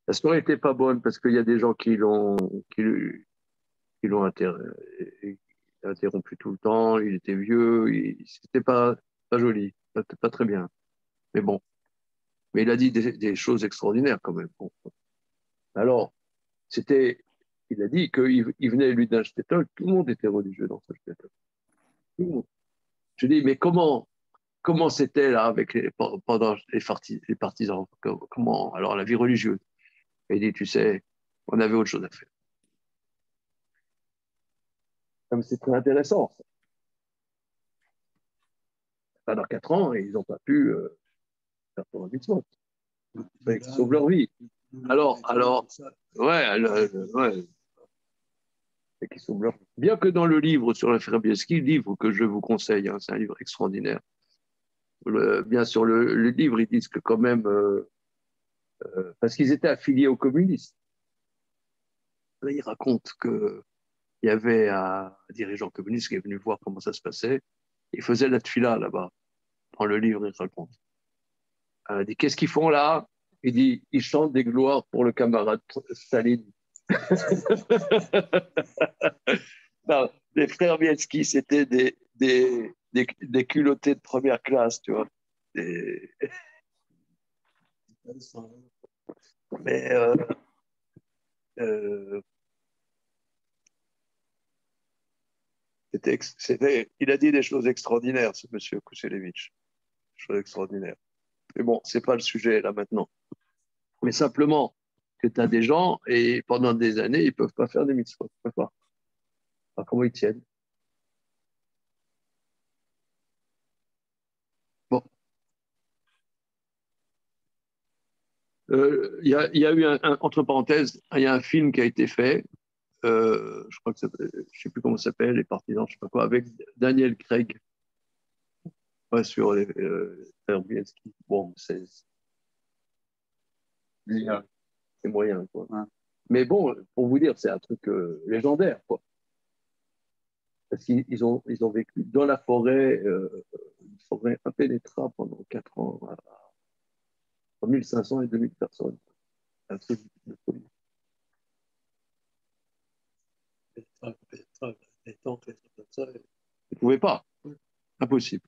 La soirée n'était pas bonne parce qu'il y a des gens qui l'ont interrompu tout le temps. Il était vieux. C'était pas joli. C'était pas très bien. Mais bon. Mais il a dit des choses extraordinaires quand même. Bon. Alors, il a dit qu'il venait lui d'un shtetl. Tout le monde était religieux dans ce shtetl. Tout le monde. Je dis, mais comment c'était là pendant les partisans? Comment, alors la vie religieuse? Et il dit, tu sais, on avait autre chose à faire. C'est très intéressant. Pendant 4 ans, ils n'ont pas pu faire pour un mitzvot. Ils sauvent leur vie. Alors, ouais. Qu'ils sauvent leur vie. Bien que dans le livre sur le frère Bielski, livre que je vous conseille, hein, c'est un livre extraordinaire. Bien sûr, le livre, ils disent que quand même, parce qu'ils étaient affiliés aux communistes. Là, ils racontent qu'il y avait un dirigeant communiste qui est venu voir comment ça se passait. Il faisait la tfila là-bas. Dans le livre, il raconte. Il dit, qu'est-ce qu'ils font là? Il dit, ils chantent des gloires pour le camarade Staline. Non, les frères Bielski, c'était des culottés de première classe, tu vois. Mais il a dit des choses extraordinaires, ce monsieur Kuselevitch. Des choses extraordinaires. Mais bon, c'est pas le sujet là maintenant. Mais simplement que tu as des gens et pendant des années, ils ne peuvent pas faire des mitzvot. Ils peuvent pas. Alors, comment ils tiennent? Bon. Il y a eu entre parenthèses, il y a un film qui a été fait. Je crois que je ne sais plus comment ça s'appelle, Les Partisans, je ne sais pas quoi, avec Daniel Craig. Ouais, sur les frères Bielski. Bon, c'est moyen, quoi. Ouais. Mais bon, pour vous dire, c'est un truc légendaire, quoi. Parce qu'ils ont vécu dans la forêt, une forêt impénétrable pendant 4 ans, entre 1500 et 2000 personnes. Un truc de folie. Ils ne pouvaient pas. Impossible.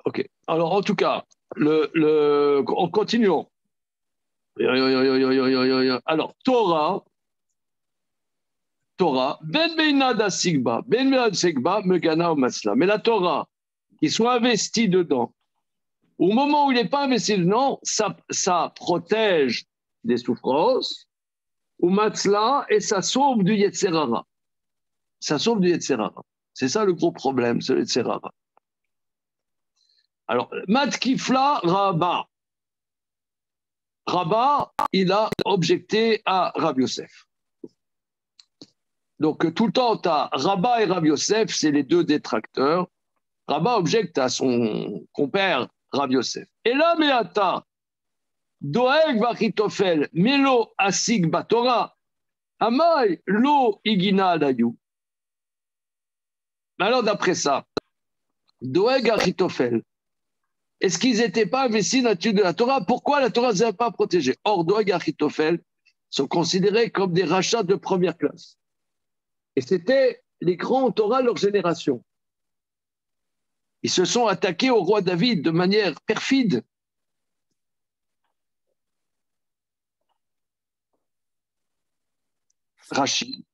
OK. Alors, en tout cas, en continuant. Alors, Torah, ben beinada sigba, ben beinada sigba, megana ou masla. Mais la Torah, qu'ils soient investis dedans, au moment où il n'est pas investi dedans, ça protège des souffrances, ou matzla, et ça sauve du Yetzerara. Ça sauve du Yetzerara. C'est ça le gros problème, c'est le Yetzerara. Alors, Matkifla Rabba. Rabba, il a objecté à Rabbi Yosef. Donc, tout le temps, tu as Rabba et Rabbi Yosef, c'est les deux détracteurs. Rabba objecte à son compère Rabbi Yosef. Et là, Meata, Doeg Vachitofel, Melo Asig Batora, Amai Lo Igina Dayu. Alors, d'après ça, Doeg Achitofel, est-ce qu'ils n'étaient pas investis dans l'étude de la Torah? Pourquoi la Torah ne les a pas protégés? Or, Doeg et Achitophel sont considérés comme des rachats de première classe. Et c'était les grands Torah de leur génération. Ils se sont attaqués au roi David de manière perfide. Rachid.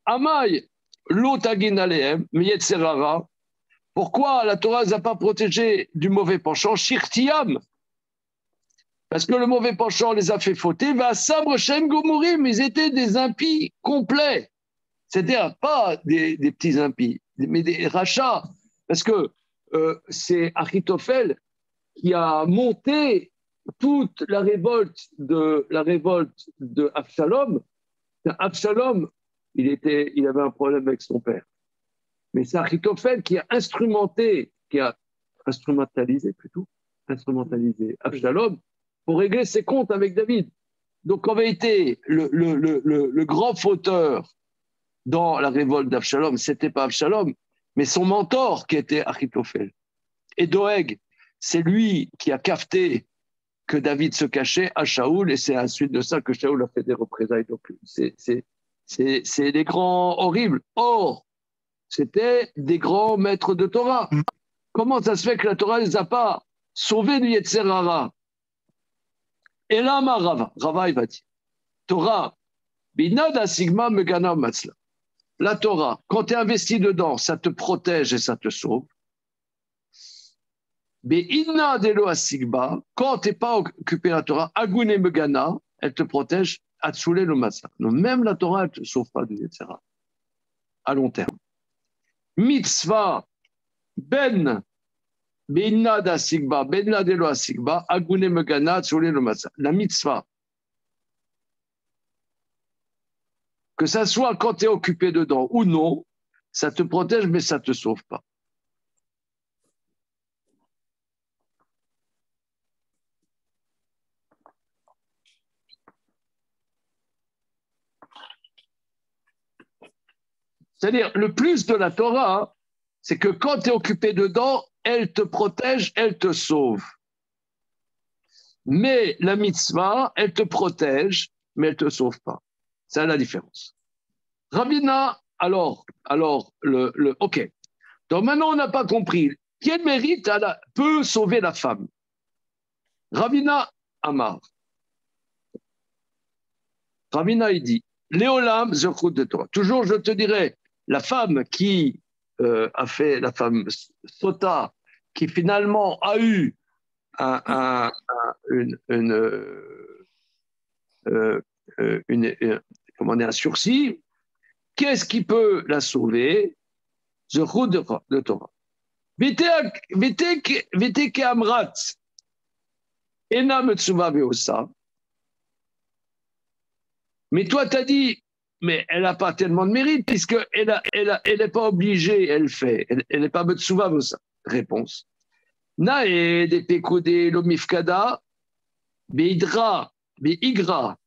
Amaï, l'otagin alehem, miyetzerara. Pourquoi la Torah ne les a pas protégés du mauvais penchant? Shirtiam. Parce que le mauvais penchant les a fait fauter. Va sabre shem gomurim. Ils étaient des impies complets. C'est-à-dire pas des petits impies, mais des rachats. Parce que c'est Achitophel qui a monté toute la révolte de Absalom. Absalom, il avait un problème avec son père. Mais c'est Achitophel qui a instrumentalisé Absalom pour régler ses comptes avec David. Donc en vérité, le grand fauteur dans la révolte d'Absalom, ce n'était pas Absalom, mais son mentor qui était Achitophel. Et Doeg, c'est lui qui a capté que David se cachait à Shaoul, et c'est à la suite de ça que Shaoul a fait des représailles. Donc c'est des grands horribles. Or, c'était des grands maîtres de Torah. Comment ça se fait que la Torah ne les a pas sauvés du Yetzer Hara? Et là, Rava, il va dire, Torah, binada sigma megana matzla. La Torah, quand tu es investi dedans, ça te protège et ça te sauve. Mais inna delo asigba, quand tu n'es pas occupé la Torah, agune megana, elle te protège, atsule lo matzla. Donc même la Torah, elle ne te sauve pas du Yetzer Hara à long terme. Mitzvah ben Beinna sigba, benna delo sigba, agune megana, tsule lo matzah. La mitzvah, que ça soit quand tu es occupé dedans ou non, ça te protège, mais ça ne te sauve pas. C'est-à-dire, le plus de la Torah, c'est que quand tu es occupé dedans, elle te protège, elle te sauve. Mais la mitzvah, elle te protège, mais elle ne te sauve pas. C'est la différence. Ravina, alors ok. Donc maintenant, on n'a pas compris. Quel mérite peut sauver la femme? Ravina Amar. Ravina, il dit, Léolam, zechut de Torah. Toujours, je te dirais, la femme qui a fait, la femme Sota, qui finalement a eu un sursis, qu'est-ce qui peut la sauver? Zechut de Torah. Vite ke amrat, ena metsuva veosa. Mais toi, tu as dit, mais elle n'a pas tellement de mérite, puisqu'elle n'est pas obligée, elle fait. Elle n'est pas metsuva veosa. Réponse. Nae de pekode lo mifkada, beidra, beigra,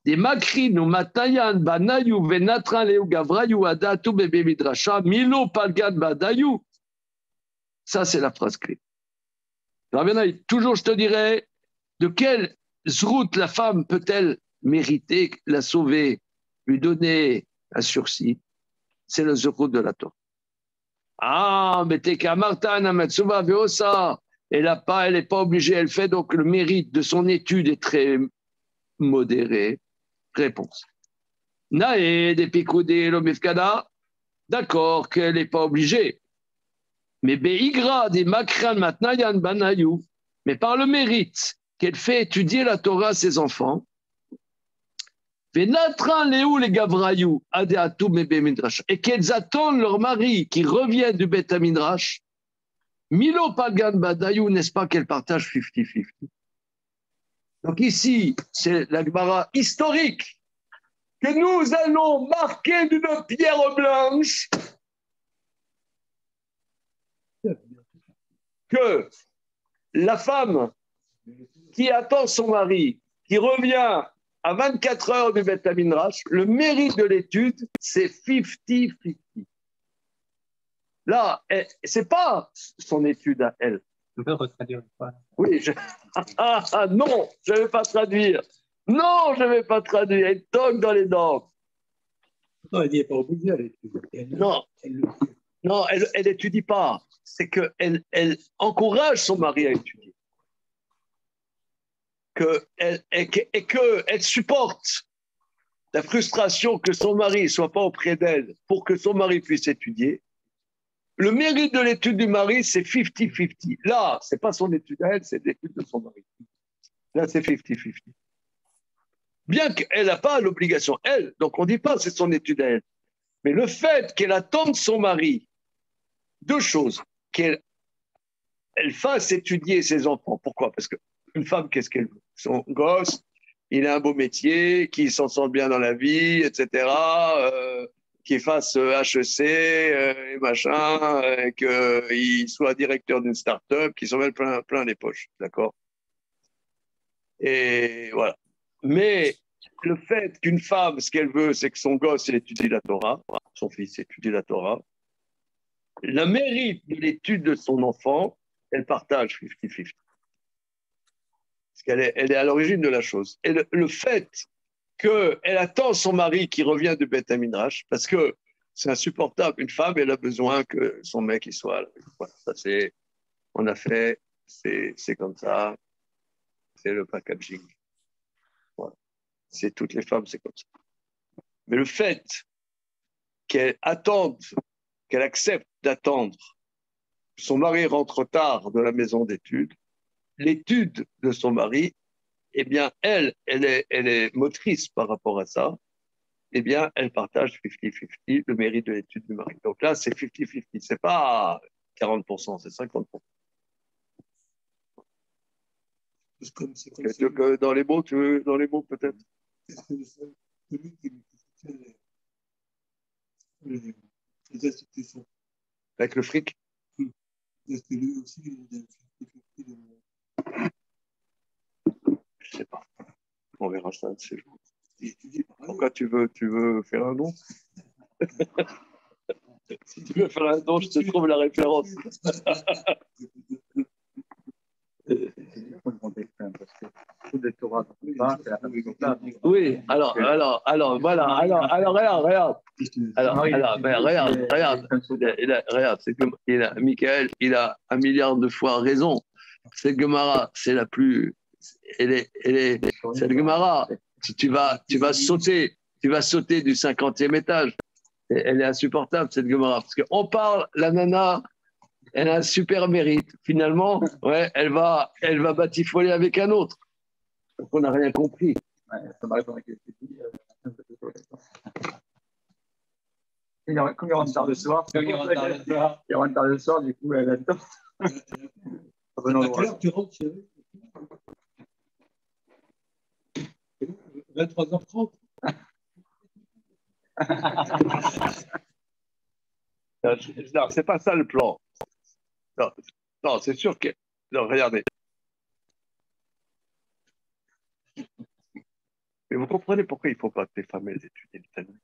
des makrin ou matayan banayu venatran leu gavrayu adatu bebe midrasha milo palgan badayu. Ça, c'est la phrase clé. Toujours, je te dirais, de quelle zroute la femme peut-elle mériter la sauver, lui donner un sursis? C'est le zroute de la Torah. Ah, mais t'es qu'à Martin, Amatsuba, Veosa. Elle n'est pas obligée, elle fait, donc le mérite de son étude est très modéré. Réponse. Nae, des picoudé, l'omifkada. D'accord qu'elle n'est pas obligée. Mais Beigra, des makran matnayan banayou. Mais par le mérite qu'elle fait étudier la Torah à ses enfants, et qu'elles attendent leur mari qui revient du Beth Midrash, Milo Pagan Badayou, n'est-ce pas qu'elle partage 50-50? Donc ici, c'est la Gemara historique que nous allons marquer d'une pierre blanche que la femme qui attend son mari, qui revient à 24 heures du Beth Midrash, le mérite de l'étude, c'est 50-50. Là, ce n'est pas son étude à elle. Je peux retraduire une fois. Oui, non, je ne vais pas traduire. Non, je ne vais pas traduire. Elle toque dans les dents. Non, elle n'y est pas obligée à l'étudier. Non, non, elle n'étudie pas. C'est qu'elle elle encourage son mari à étudier. Et qu'elle supporte la frustration que son mari ne soit pas auprès d'elle pour que son mari puisse étudier. Le mérite de l'étude du mari, c'est 50-50. Là, ce n'est pas son étude à elle, c'est l'étude de son mari. Là, c'est 50-50. Bien qu'elle n'a pas l'obligation, elle, donc on ne dit pas c'est son étude à elle. Mais le fait qu'elle attende son mari, deux choses, qu'elle fasse étudier ses enfants. Pourquoi? Parce qu'une femme, qu'est-ce qu'elle veut? Son gosse, il a un beau métier, qu'il s'en sorte bien dans la vie, etc., qu'il fasse HEC et machin, qu'il soit directeur d'une start-up, qu'il s'en mette plein les poches, d'accord? Et voilà. Mais le fait qu'une femme, ce qu'elle veut, c'est que son gosse il étudie la Torah, son fils étudie la Torah, le mérite de l'étude de son enfant, elle partage 50-50. Parce qu'elle est à l'origine de la chose. Et le fait qu'elle attend son mari qui revient de Beth Midrash, parce que c'est insupportable. Une femme, elle a besoin que son mec il soit là. Voilà, ça c'est, on a fait, c'est comme ça, c'est le packaging. Voilà. C'est toutes les femmes, c'est comme ça. Mais le fait qu'elle attende, qu'elle accepte d'attendre que son mari rentre tard de la maison d'études, l'étude de son mari, eh bien, elle est motrice par rapport à ça, eh bien, elle partage 50-50 le mérite de l'étude du mari. Donc là, c'est 50-50, c'est pas 40%, c'est 50%. C'est comme Dans les mots, tu veux, dans les mots peut-être? celui qui fait les institutions. Avec le fric? Est-ce que lui aussi, il a Je sais pas. On verra ça de ces jours. Pourquoi tu veux faire un don? Si tu veux faire un don, je te trouve la référence. Oui, alors, voilà, alors, regarde. Regarde, c'est que Michael, il a 1 milliard de fois raison. Cette Gemara, c'est la plus. Cette Gemara, tu vas sauter du 50e étage. Elle est insupportable, cette Gemara. Parce qu'on parle, la nana, elle a un super mérite. Finalement, ouais, elle va batifoler avec un autre. Donc, on n'a rien compris. Ouais, ça m'arrive dans la question. Comme il rentre tard le soir, il rentre tard le soir, du coup, elle attend. À quelle heure tu rentres, chérie? 23h30. Non, c'est pas ça le plan. Non, c'est sûr que. Non, regardez. Mais vous comprenez pourquoi il ne faut pas que les femmes elles étudient le Talmud.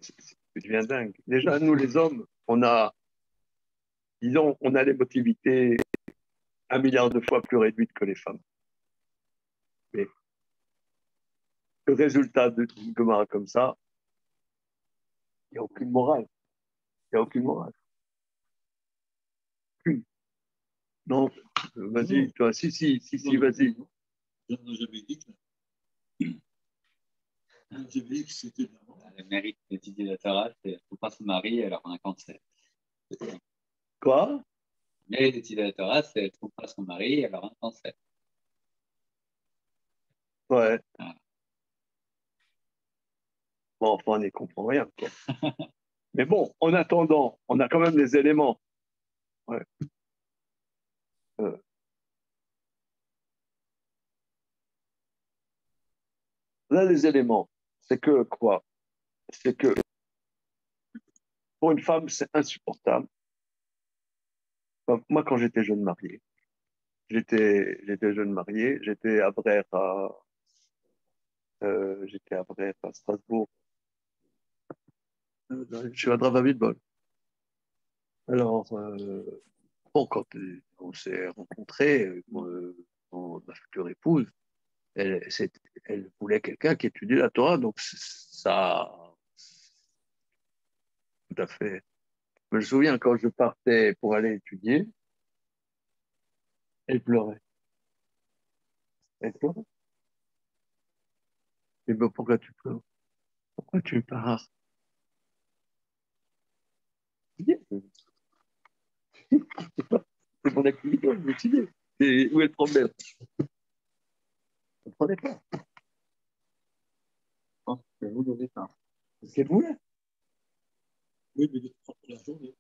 Tu deviens dingue. Déjà, nous, les hommes, on a l'émotivité 1 milliard de fois plus réduite que les femmes. Mais le résultat d'une Gemara comme ça, il n'y a aucune morale. Il n'y a aucune morale. Aucune. Non, vas-y, toi, si, vas-y. Je n'ai jamais dit que c'était d'abord. Le mérite d'étudier la Torah, c'est ne faut pas se marier alors un cancer. Quoi? Le mérite d'étudier la Torah, c'est ne faut pas son mari alors un cancer. Ouais. Ah. Bon, enfin, on n'y comprend rien. Quoi. Mais bon, en attendant, on a quand même des éléments. Ouais. Là, les éléments, c'est que quoi? C'est que pour une femme, c'est insupportable. Enfin, moi, quand j'étais jeune marié, j'étais à Brère, à Strasbourg. Je suis à Dravavitbol. Alors, bon, quand on s'est rencontrés, ma future épouse, elle voulait quelqu'un qui étudie la Torah, donc ça à fait. Je me souviens quand je partais pour aller étudier, elle pleurait. Elle pleurait. Et ben pourquoi tu pleures? Pourquoi tu pars? C'est mon activité, je vais étudier. Et où est le problème? Je ne comprenais pas. Je pense que vous devez pas. C'est ce qu'elle voulait. Oui, mais la journée.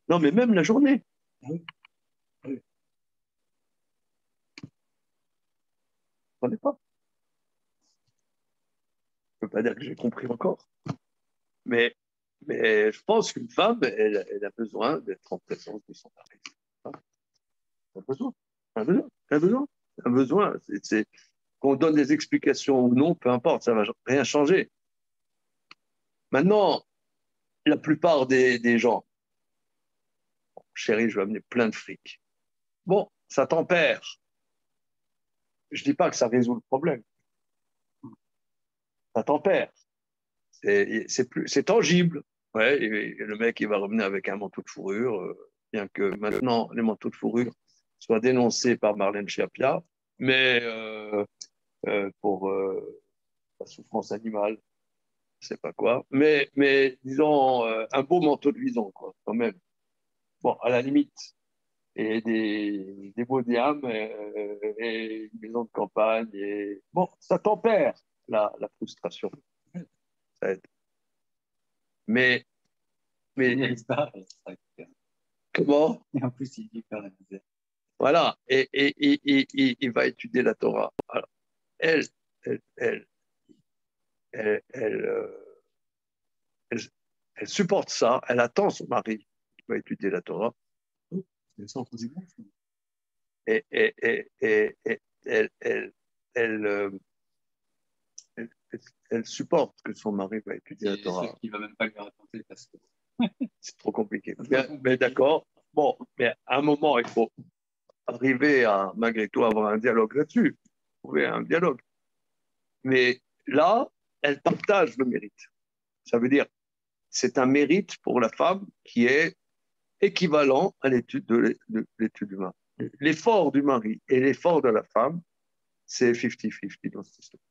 Non, mais même la journée. Ah oui. Ah oui. Je ne comprenais pas. Je ne peux pas dire que j'ai compris encore. Mais je pense qu'une femme, elle a besoin d'être en présence de son mari. Elle a besoin. Elle a besoin. Elle a besoin. Elle a besoin. Qu'on donne des explications ou non, peu importe, ça ne va rien changer. Maintenant, la plupart des gens, chérie, je vais amener plein de fric. Bon, ça tempère. Je ne dis pas que ça résout le problème. Ça tempère. C'est tangible. Ouais, et le mec, il va revenir avec un manteau de fourrure, bien que maintenant, les manteaux de fourrure soient dénoncés par Marlène Schiappa, mais pour la souffrance animale, je ne sais pas quoi. Mais disons, un beau manteau de vison, quoi, quand même. Bon, à la limite. Et des beaux diams, et une maison de campagne. Et... Bon, ça tempère la frustration. Ça aide. Mais Il n'arrive pas. comment? Et en plus, il dit faire la misère. Voilà, et il va étudier la Torah. Alors, elle, elle, elle, elle, elle, euh, elle, elle supporte ça, elle attend son mari qui va étudier la Torah, C'est ça en faisait bon. et elle, elle supporte que son mari va étudier la C'est Torah. sûr qu'il ne va même pas lui raconter parce que C'est trop compliqué. Mais d'accord, bon, mais à un moment, il faut arriver à, malgré tout, avoir un dialogue là-dessus, trouver un dialogue. Mais là, elle partage le mérite. Ça veut dire, c'est un mérite pour la femme qui est équivalent à l'étude de l'étude du mari. L'effort du mari et l'effort de la femme, c'est 50-50 dans cette histoire.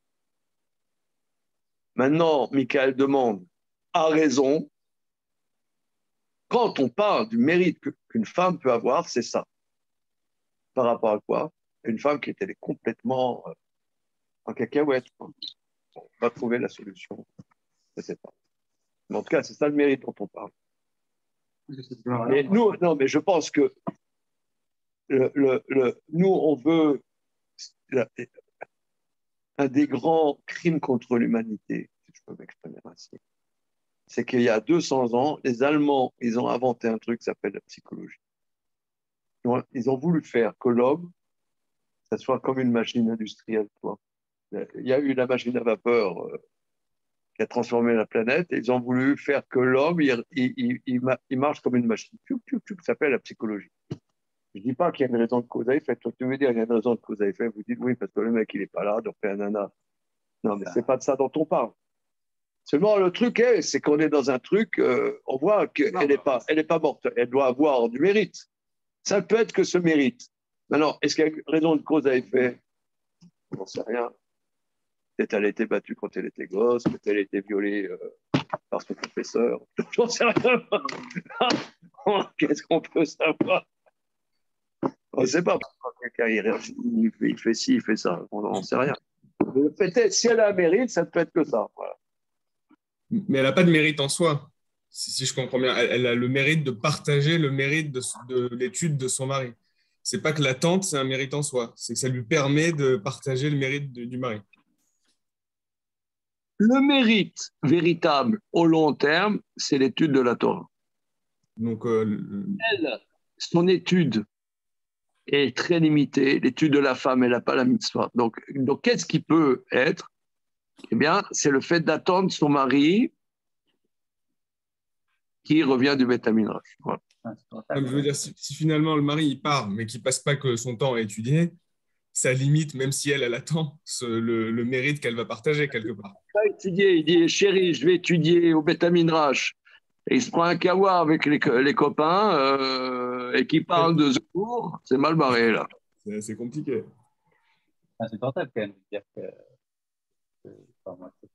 Maintenant, Michael demande, a raison, quand on parle du mérite qu'une femme peut avoir, c'est ça. Par rapport à quoi? Une femme qui était complètement en cacahuète. On va trouver la solution. Je ne sais pas. Mais en tout cas, c'est ça le mérite dont on parle. Mais nous, non, mais je pense que nous, on veut un des grands crimes contre l'humanité, si je peux m'exprimer ainsi. C'est qu'il y a 200 ans, les Allemands, ils ont inventé un truc qui s'appelle la psychologie. Ils ont voulu faire que l'homme, ça soit comme une machine industrielle. Toi. Il y a eu la machine à vapeur qui a transformé la planète, et ils ont voulu faire que l'homme, il marche comme une machine. Ça s'appelle la psychologie. Je ne dis pas qu'il y a une raison de cause à effet. Toi, tu veux dire qu'il y a une raison de cause à effet, vous dites oui, parce que le mec, il n'est pas là, donc fait un nana. Non, mais ce n'est pas de ça dont on parle. Seulement, le truc c'est qu'on est dans un truc, on voit qu'elle n'est pas morte, elle doit avoir du mérite. Ça ne peut être que ce mérite. Maintenant, est-ce qu'il y a une raison de cause à effet? On n'en sait rien. Peut-être elle a été battue quand elle était gosse, peut-être elle a été violée par son professeur. J'en sais rien. Qu'est-ce qu'on peut savoir? On ne sait pas pourquoi quelqu'un il fait ci, il fait ça. On n'en sait rien. Peut-être, si elle a un mérite, ça ne peut être que ça. Voilà. Mais elle n'a pas de mérite en soi, si je comprends bien. Elle a le mérite de partager le mérite de l'étude de son mari. C'est pas que l'attente, c'est un mérite en soi. C'est que ça lui permet de partager le mérite du mari. Le mérite véritable au long terme, c'est l'étude de la Torah. Donc, Elle, son étude est très limitée. L'étude de la femme, elle n'a pas la mitzvah. Donc qu'est-ce qui peut être? Eh bien, c'est le fait d'attendre son mari qui revient du Beth Midrash. Voilà. comme je veux dire, si finalement le mari il part, mais qu'il passe pas que son temps à étudier, ça limite, même si elle attend, le mérite qu'elle va partager quelque part. Il va étudier, il dit, chérie, je vais étudier au Beth Midrash. et il se prend un kawa avec les copains et qui parle de secours, c'est mal barré, là. C'est assez compliqué. Ah, c'est tentable quand même de dire que enfin, moi, c'est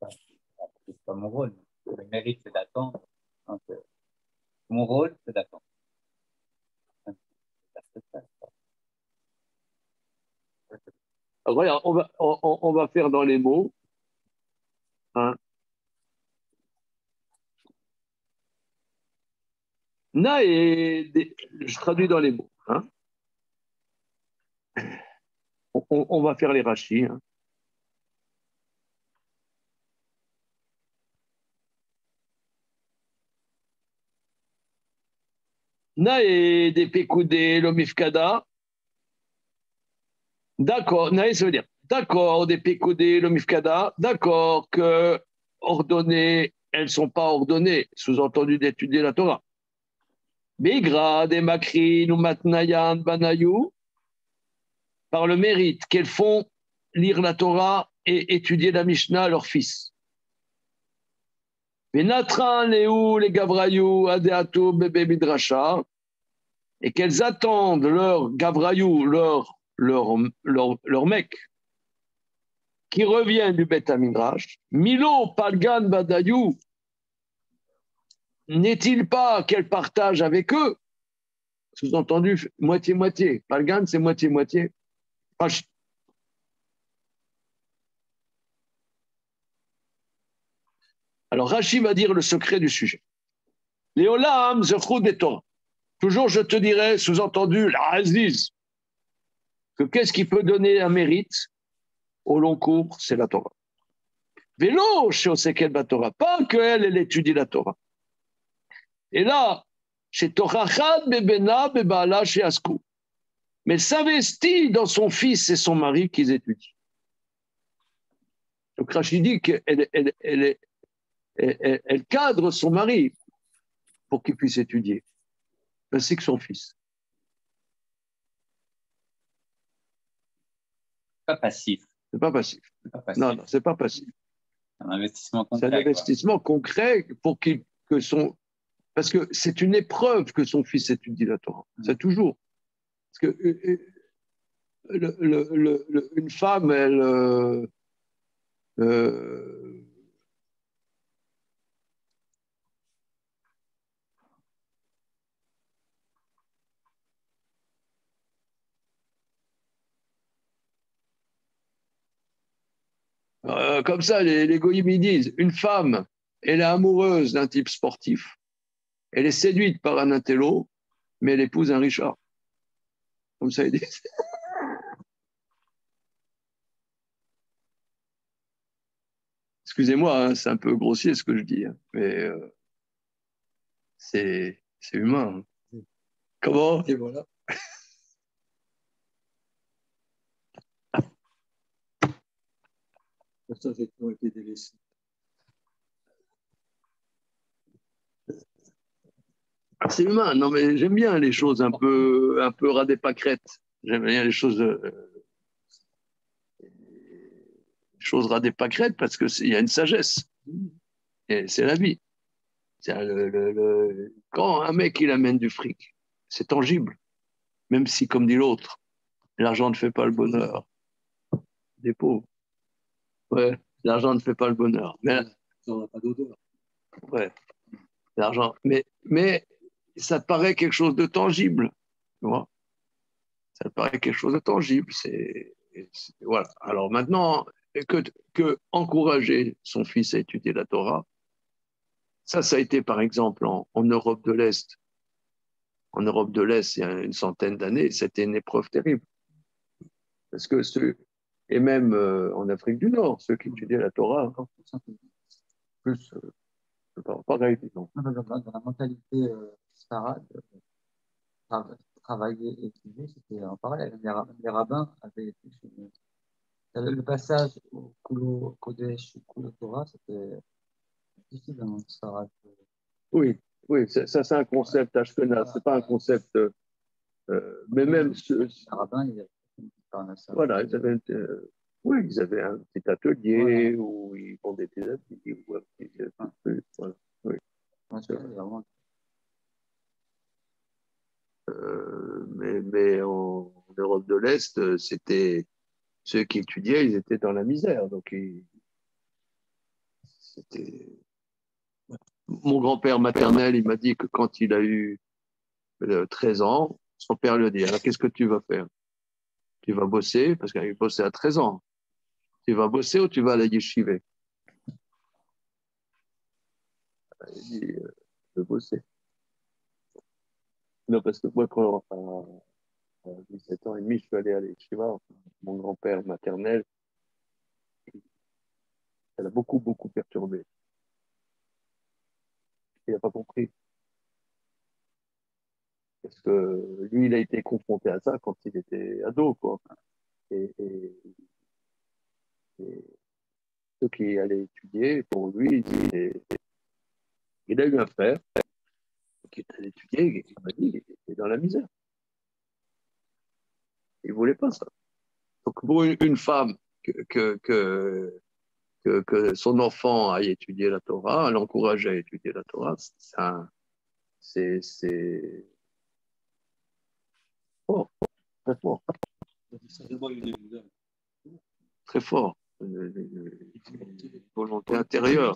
pas mon rôle. Le mérite, c'est d'attendre. Donc, mon rôle, c'est d'attendre. Alors, regarde, on va faire dans les mots. Hein. Na et je traduis dans les mots. Hein. On va faire les rachis. Hein. Na et des pécoudés, l'omifkada. D'accord, na ça veut dire d'accord, des pécoudés, l'omifkada. D'accord que ordonnées, elles ne sont pas ordonnées, sous-entendu d'étudier la Torah. Bigra, des makrin ou matnayan, banayou, par le mérite qu'elles font lire la Torah et étudier la Mishnah à leurs fils. Venatran, les Gavrayou, Adeatou, bébé Midrasha, et qu'elles attendent leur Gavrayou, leur mec, qui revient du Beth Midrash. Milo, Palgan, Badayou, n'est-il pas qu'elle partage avec eux? Sous-entendu, moitié-moitié. Palgan, c'est moitié-moitié. Alors, Rashi va dire le secret du sujet. Léolam, zechut des Torah. Toujours, je te dirais, sous-entendu, la Aziz, que qu'est-ce qui peut donner un mérite au long cours, c'est la Torah. Vélo, chez Osekel Torah, pas qu'elle, elle étudie la Torah. Et là, chez Torachad, Bebena, Bebala, chez Askou. Mais elle s'investit dans son fils et son mari qu'ils étudient. Donc Rashi dit qu'elle cadre son mari pour qu'il puisse étudier, ainsi que son fils. Pas passif. C'est pas passif. Non, c'est pas passif. C'est un investissement concret. C'est un investissement concret pour que son. Parce que c'est une épreuve que son fils étudie la Torah. C'est toujours. Parce que une femme, elle. Comme ça, les goyim ils disent une femme, elle est amoureuse d'un type sportif, elle est séduite par un intello, mais elle épouse un Richard. Comme ça, ils disent. Excusez-moi, hein, c'est un peu grossier ce que je dis, hein, mais c'est humain. Hein. Comment? Et voilà. Ça, j'ai été délaissé. C'est humain. Non, mais j'aime bien les choses un peu radées pâquerettes. J'aime bien les choses radées pâquerettes parce qu'il y a une sagesse. Et c'est la vie. Quand un mec il amène du fric, c'est tangible. Même si, comme dit l'autre, l'argent ne fait pas le bonheur. Des pauvres. Ouais, l'argent ne fait pas le bonheur. Mais Ça n'a pas d'odeur. ouais, l'argent. Mais ça paraît quelque chose de tangible. Tu vois, ça paraît quelque chose de tangible. Voilà. Alors maintenant, que encourager son fils à étudier la Torah, ça a été par exemple en Europe de l'Est. En Europe de l'Est, il y a une centaine d'années, c'était une épreuve terrible. Parce que et même en Afrique du Nord, ceux qui étudiaient la Torah, plus pareil, disons. Dans la mentalité sarade, travailler et étudier, c'était en parallèle. Les rabbins avaient été le passage au Kulo Kodesh, au Kulo Torah, c'était difficile dans le sarade. Oui, ça c'est un concept ashkenaz, c'est pas un concept. Mais même les rabbins, ils avaient ça. Voilà, oui, ils avaient un petit atelier où ils vendaient des habits. Voilà, oui. Ouais, c'est vraiment. Mais en Europe de l'Est, c'était ceux qui étudiaient, ils étaient dans la misère. Donc, c'était. Mon grand-père maternel, il m'a dit que quand il a eu 13 ans, son père lui a dit, alors qu'est-ce que tu vas faire? Tu vas bosser, parce qu'il bossait à 13 ans. Tu vas bosser ou tu vas à la yeshiva? Il dit, je vais bosser. Non, parce que moi, quand à 17 ans et demi, je suis allé à la yeshiva, mon grand-père maternel, elle a beaucoup, beaucoup perturbé. Il n'a pas compris. Parce que lui, il a été confronté à ça quand il était ado, quoi. Et ceux qui allaient étudier, pour lui, il a eu un frère qui est allé étudier, et il m'a dit, il était dans la misère. Il ne voulait pas ça. Donc, pour une femme que son enfant aille étudier la Torah, l'encourager à étudier la Torah, c'est fort, très fort, très fort. Une volonté intérieure.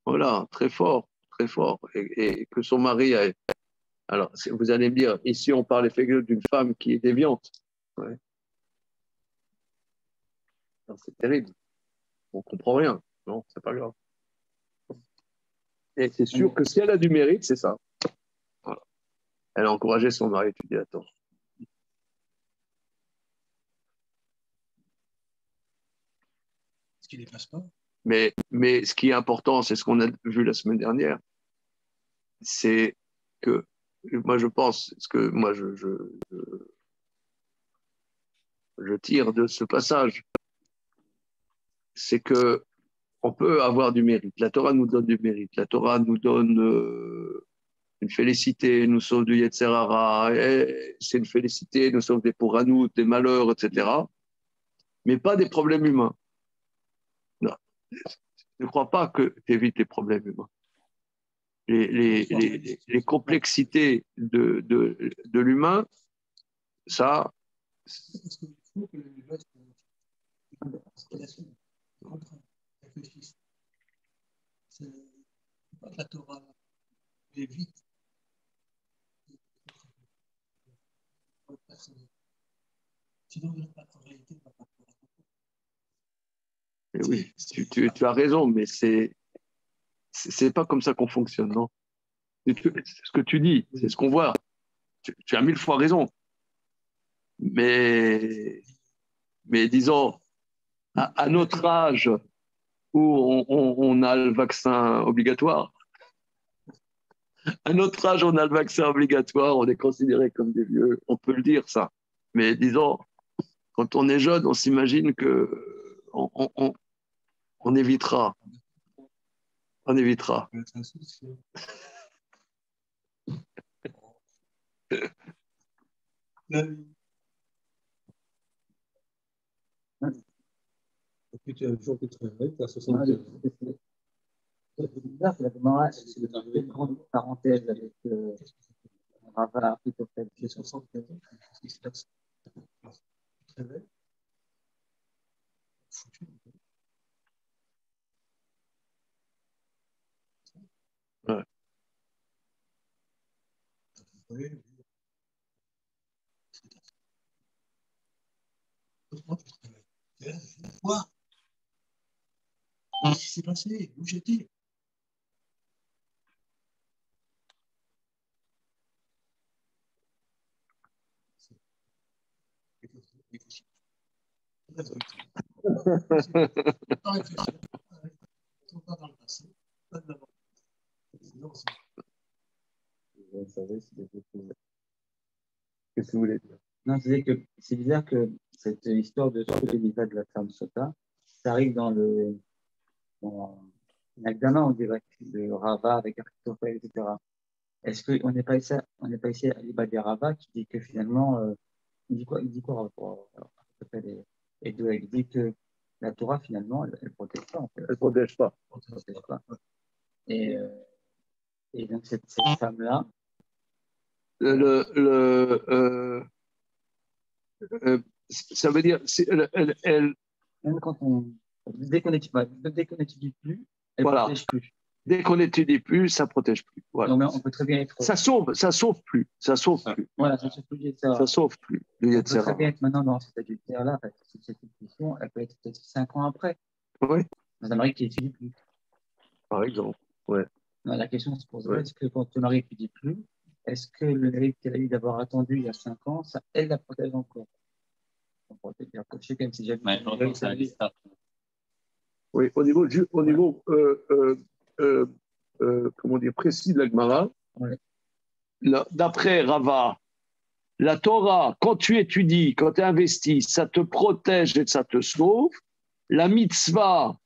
Voilà, très fort, très fort. Et que son mari a. Alors, vous allez me dire, ici, on parle effectivement d'une femme qui est déviante. Ouais. C'est terrible. On ne comprend rien. Non, c'est pas grave. Et c'est sûr que si elle a du mérite, c'est ça. Voilà. Elle a encouragé son mari à étudier à temps. Ce qui ne dépasse pas. Mais ce qui est important, c'est ce qu'on a vu la semaine dernière, c'est que moi je pense, ce que moi je tire de ce passage, c'est que on peut avoir du mérite. La Torah nous donne du mérite. La Torah nous donne une félicité, nous sauve du Yetzer Hara, c'est une félicité, nous sauve des pouranoutes, des malheurs, etc. Mais pas des problèmes humains. Non. Ne crois pas que tu évites les problèmes humains. Les complexités de l'humain, ça. Parce qu'il faut que les gens réfléchissent. C'est pas que la Torah évite personne. Sinon, il n'y a pas de réalité. Et oui, tu as raison, mais c'est pas comme ça qu'on fonctionne, non? Ce que tu dis, c'est ce qu'on voit. Tu as 1000 fois raison. Mais disons, à notre âge où on a le vaccin obligatoire, à notre âge, on a le vaccin obligatoire, on est considéré comme des vieux, on peut le dire ça. Mais disons, quand on est jeune, on s'imagine que on évitera. On évitera. Et puis, tu as un jour que tu travailles, tu as 75 ans. C'est bizarre que la Gemara, c'est une grande parenthèse avec Rava, Achitofel. J'ai 75 ans, qu'est-ce qui se passe? Tu te réveilles, foutu. Ouais. Oui, moi, tu te réveilles. Quoi? Qu'est-ce qui s'est passé? Où j'étais? Pas réfléchir. Pas dans le passé, pas de l'avant. Sinon, c'est. Vous savez, qu'est-ce que vous voulez dire? Non, c'est bizarre que cette histoire de sauver l'état de la femme Sota, ça arrive dans l'examen, on dirait, de Rava avec Achitofel, etc. Est-ce qu'on n'est pas ici à l'Ibad de Rava qui dit que finalement, il dit quoi par rapport à Achitofel et Doeg? Il dit que la Torah, finalement, elle ne protège pas, en fait. Elle ne protège pas. Elle ne protège pas. Et Et donc, cette femme-là, Ça veut dire, même dès qu'on n'étudie plus, elle ne voilà, protège plus. dès qu'on n'étudie plus, ça ne protège plus. Voilà. Donc, on peut très bien être. Ça sauve plus. Ça sauve plus. Voilà, ça sauve plus. Ça sauve plus. On peut très bien être maintenant dans cet adultère-là, parce que cette question, elle peut être peut-être 5 ans après. Oui. Dans un mari qui n'étudie plus. Par exemple. Ouais. Non, la question se pose, est-ce que quand ton mari n'étudie plus, est-ce que le mérite qu'elle a eu d'avoir attendu il y a 5 ans, ça, elle la protège encore? On pourrait peut-être dire, je sais quand même si j'ai Oui, au niveau comment dire, précis de la Gemara, d'après Rava, la Torah, quand tu étudies, quand tu investis, ça te protège et ça te sauve. La mitzvah,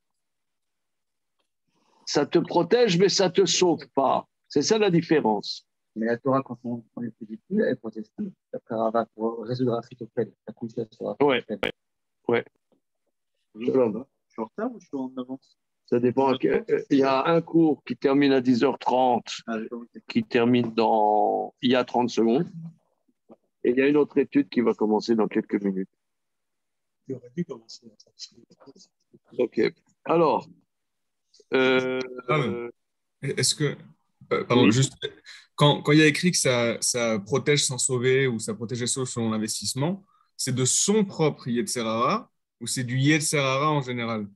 ça te protège, mais ça ne te sauve pas. C'est ça la différence. Mais la Torah, quand on n'étudie plus, elle protège plus. D'après Rava, pour résoudre Achitophel, la couche sur Achitophel. Ouais. Je suis en retard ou je suis en avance? Ça dépend. Il y a un cours qui termine à 10h30, qui termine il y a 30 secondes. Et il y a une autre étude qui va commencer dans quelques minutes. Il aurait dû commencer. Ok. Alors. Est-ce que. Pardon, oui. juste. Quand il y a écrit que ça protège sans sauver ou ça protège et sauve selon l'investissement, c'est de son propre Yetzerara ou c'est du Yetzerara en général?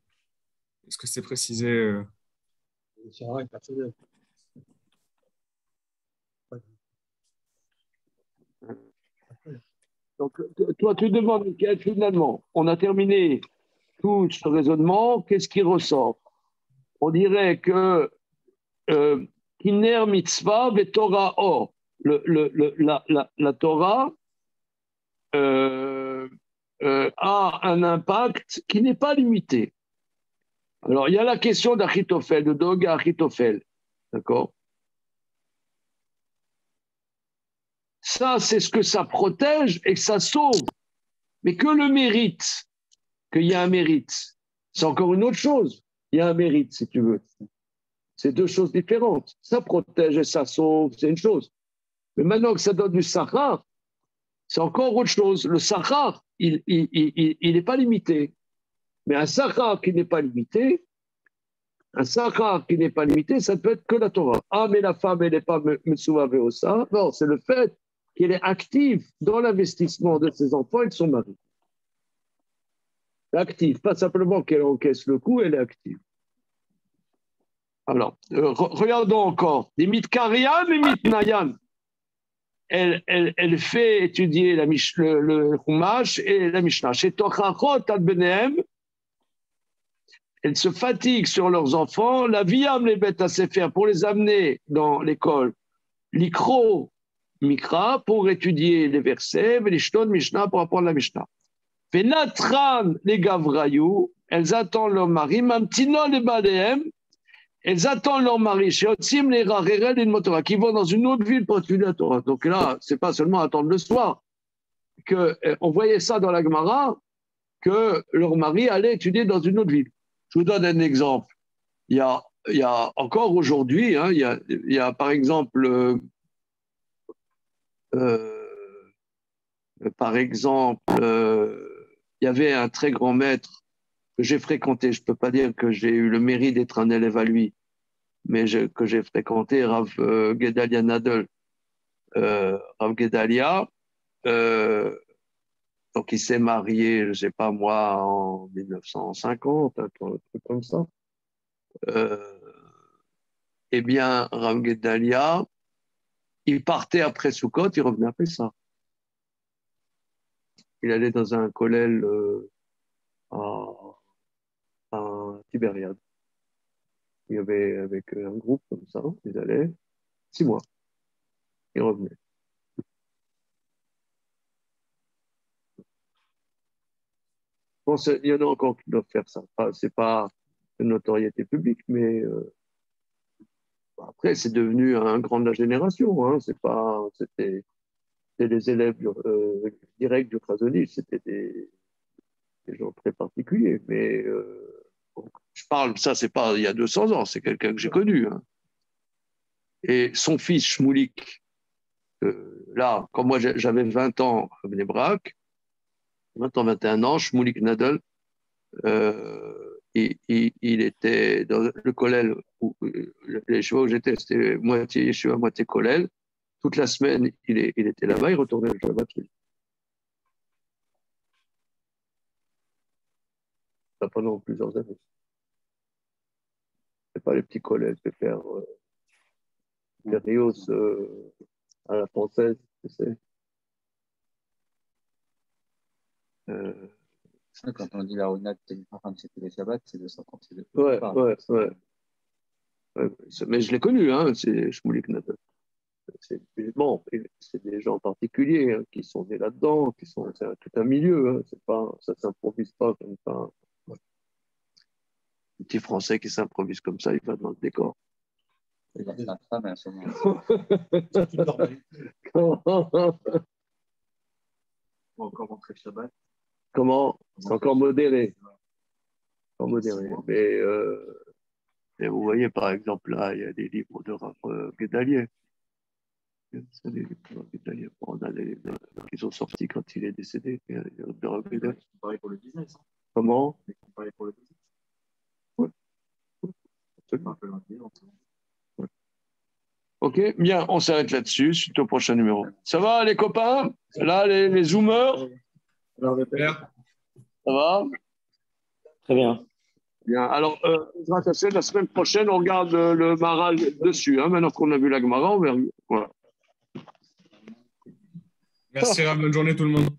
Est-ce que c'est précisé Le Yetzerara est personnel. Donc, toi, tu demandes finalement, on a terminé tout ce raisonnement, qu'est-ce qui ressort? On dirait que Kiner mitzvah ve Torah or. La Torah a un impact qui n'est pas limité. Alors, il y a la question d'Achitophel, de Dog à Achitophel. D'accord? Ça, c'est ce que ça protège et que ça sauve. Mais que le mérite, qu'il y a un mérite, c'est encore une autre chose. Il y a un mérite, si tu veux. C'est deux choses différentes. Ça protège et ça sauve, c'est une chose. Mais maintenant que ça donne du sachar, c'est encore autre chose. Le sachar, il n'est pas limité. Mais un sachar qui n'est pas limité, ça ne peut être que la Torah. Ah, mais la femme, elle n'est pas Metsuva Veosa. Non, c'est le fait qu'elle est active dans l'investissement de ses enfants et de son mari. Active, pas simplement qu'elle encaisse le coup, elle est active. Alors, regardons encore. Des mitkarian et mitnayan. Elle fait étudier le Chumash et la Mishnah. Chez Tochachot ad benehem, elle se fatigue sur leurs enfants. La viam les bêtes à faire pour les amener dans l'école. L'ikro mikra pour étudier les versets, les shton Mishnah pour apprendre la Mishnah. Venatran les gavrayou, elles attendent leur mari. Mamtinon les badehem, elles attendent leur mari, chez Otsim, les Rarerel et le Motora, qui vont dans une autre ville pour étudier la Torah. Donc là, ce n'est pas seulement attendre le soir. On voyait ça dans la Gemara, que leur mari allait étudier dans une autre ville. Je vous donne un exemple. Il y a encore aujourd'hui, hein, il y a par exemple, il y avait un très grand maître que j'ai fréquenté. Je ne peux pas dire que j'ai eu le mérite d'être un élève à lui, mais que j'ai fréquenté, Rav Gedalia Nadel. Rav Gedalia, donc il s'est marié, je ne sais pas moi, en 1950, un truc comme ça. Eh bien, Rav Gedalia, il partait après Sukkot, il revenait après ça. Il allait dans un kollel à Tibériade. Il y avait avec un groupe comme ça, ils allaient 6 mois. Ils revenaient. Bon, il y en a encore qui doivent faire ça. C'est pas une notoriété publique, mais après, c'est devenu un grand de la génération. Hein. C'était les élèves directs du Khazonich, c'était des gens très particuliers. Mais je parle, ça, c'est pas il y a 200 ans, c'est quelqu'un que j'ai connu. Hein. Et son fils, Shmoulik, là, quand moi j'avais 20 ans à Bnei Brak, 20 ans, 21 ans, Shmoulik Nadel, il était dans le kollel, les chevaux où j'étais, c'était moitié yeshiva, moitié kollel. Toute la semaine, il était là-bas, il retournait le Shabbat. Ça pendant plusieurs années. C'est pas les petits kollels que faire des rios à la française, tu sais. Quand on dit la Ronade, c'est une femme, c'est tous les Shabbats, c'est 232. Ouais. Mais je l'ai connu, hein, c'est Shmoulik Nadel. Bon, c'est des gens particuliers hein, qui sont nés là-dedans, c'est tout un milieu. Hein, ça ne s'improvise pas comme ça. Un petit Français qui s'improvise comme ça, il va dans le décor. La femme, elle se met. Encore rentrer le Shabbat. Comment? C'est encore modéré. Mais vous voyez, par exemple, là, il y a des livres de Rav Guédalier. C'est des livres de Rav Guédalier. On a les qui sont sortis quand il est décédé. De Rav Guédalier. On parlait pour le business. Hein. Comment? On parlait pour le business. Oui. C'est un peu l'intelligence. Ok, bien, on s'arrête là-dessus. Suite au prochain numéro. Ça va, les copains? Là, les zoomers? Super. Ça va? Très bien. Bien. Alors, la semaine prochaine, on regarde le Maral dessus. Hein. Maintenant qu'on a vu la Gemara, on verra. Voilà. Merci, Rav. Bonne journée, tout le monde.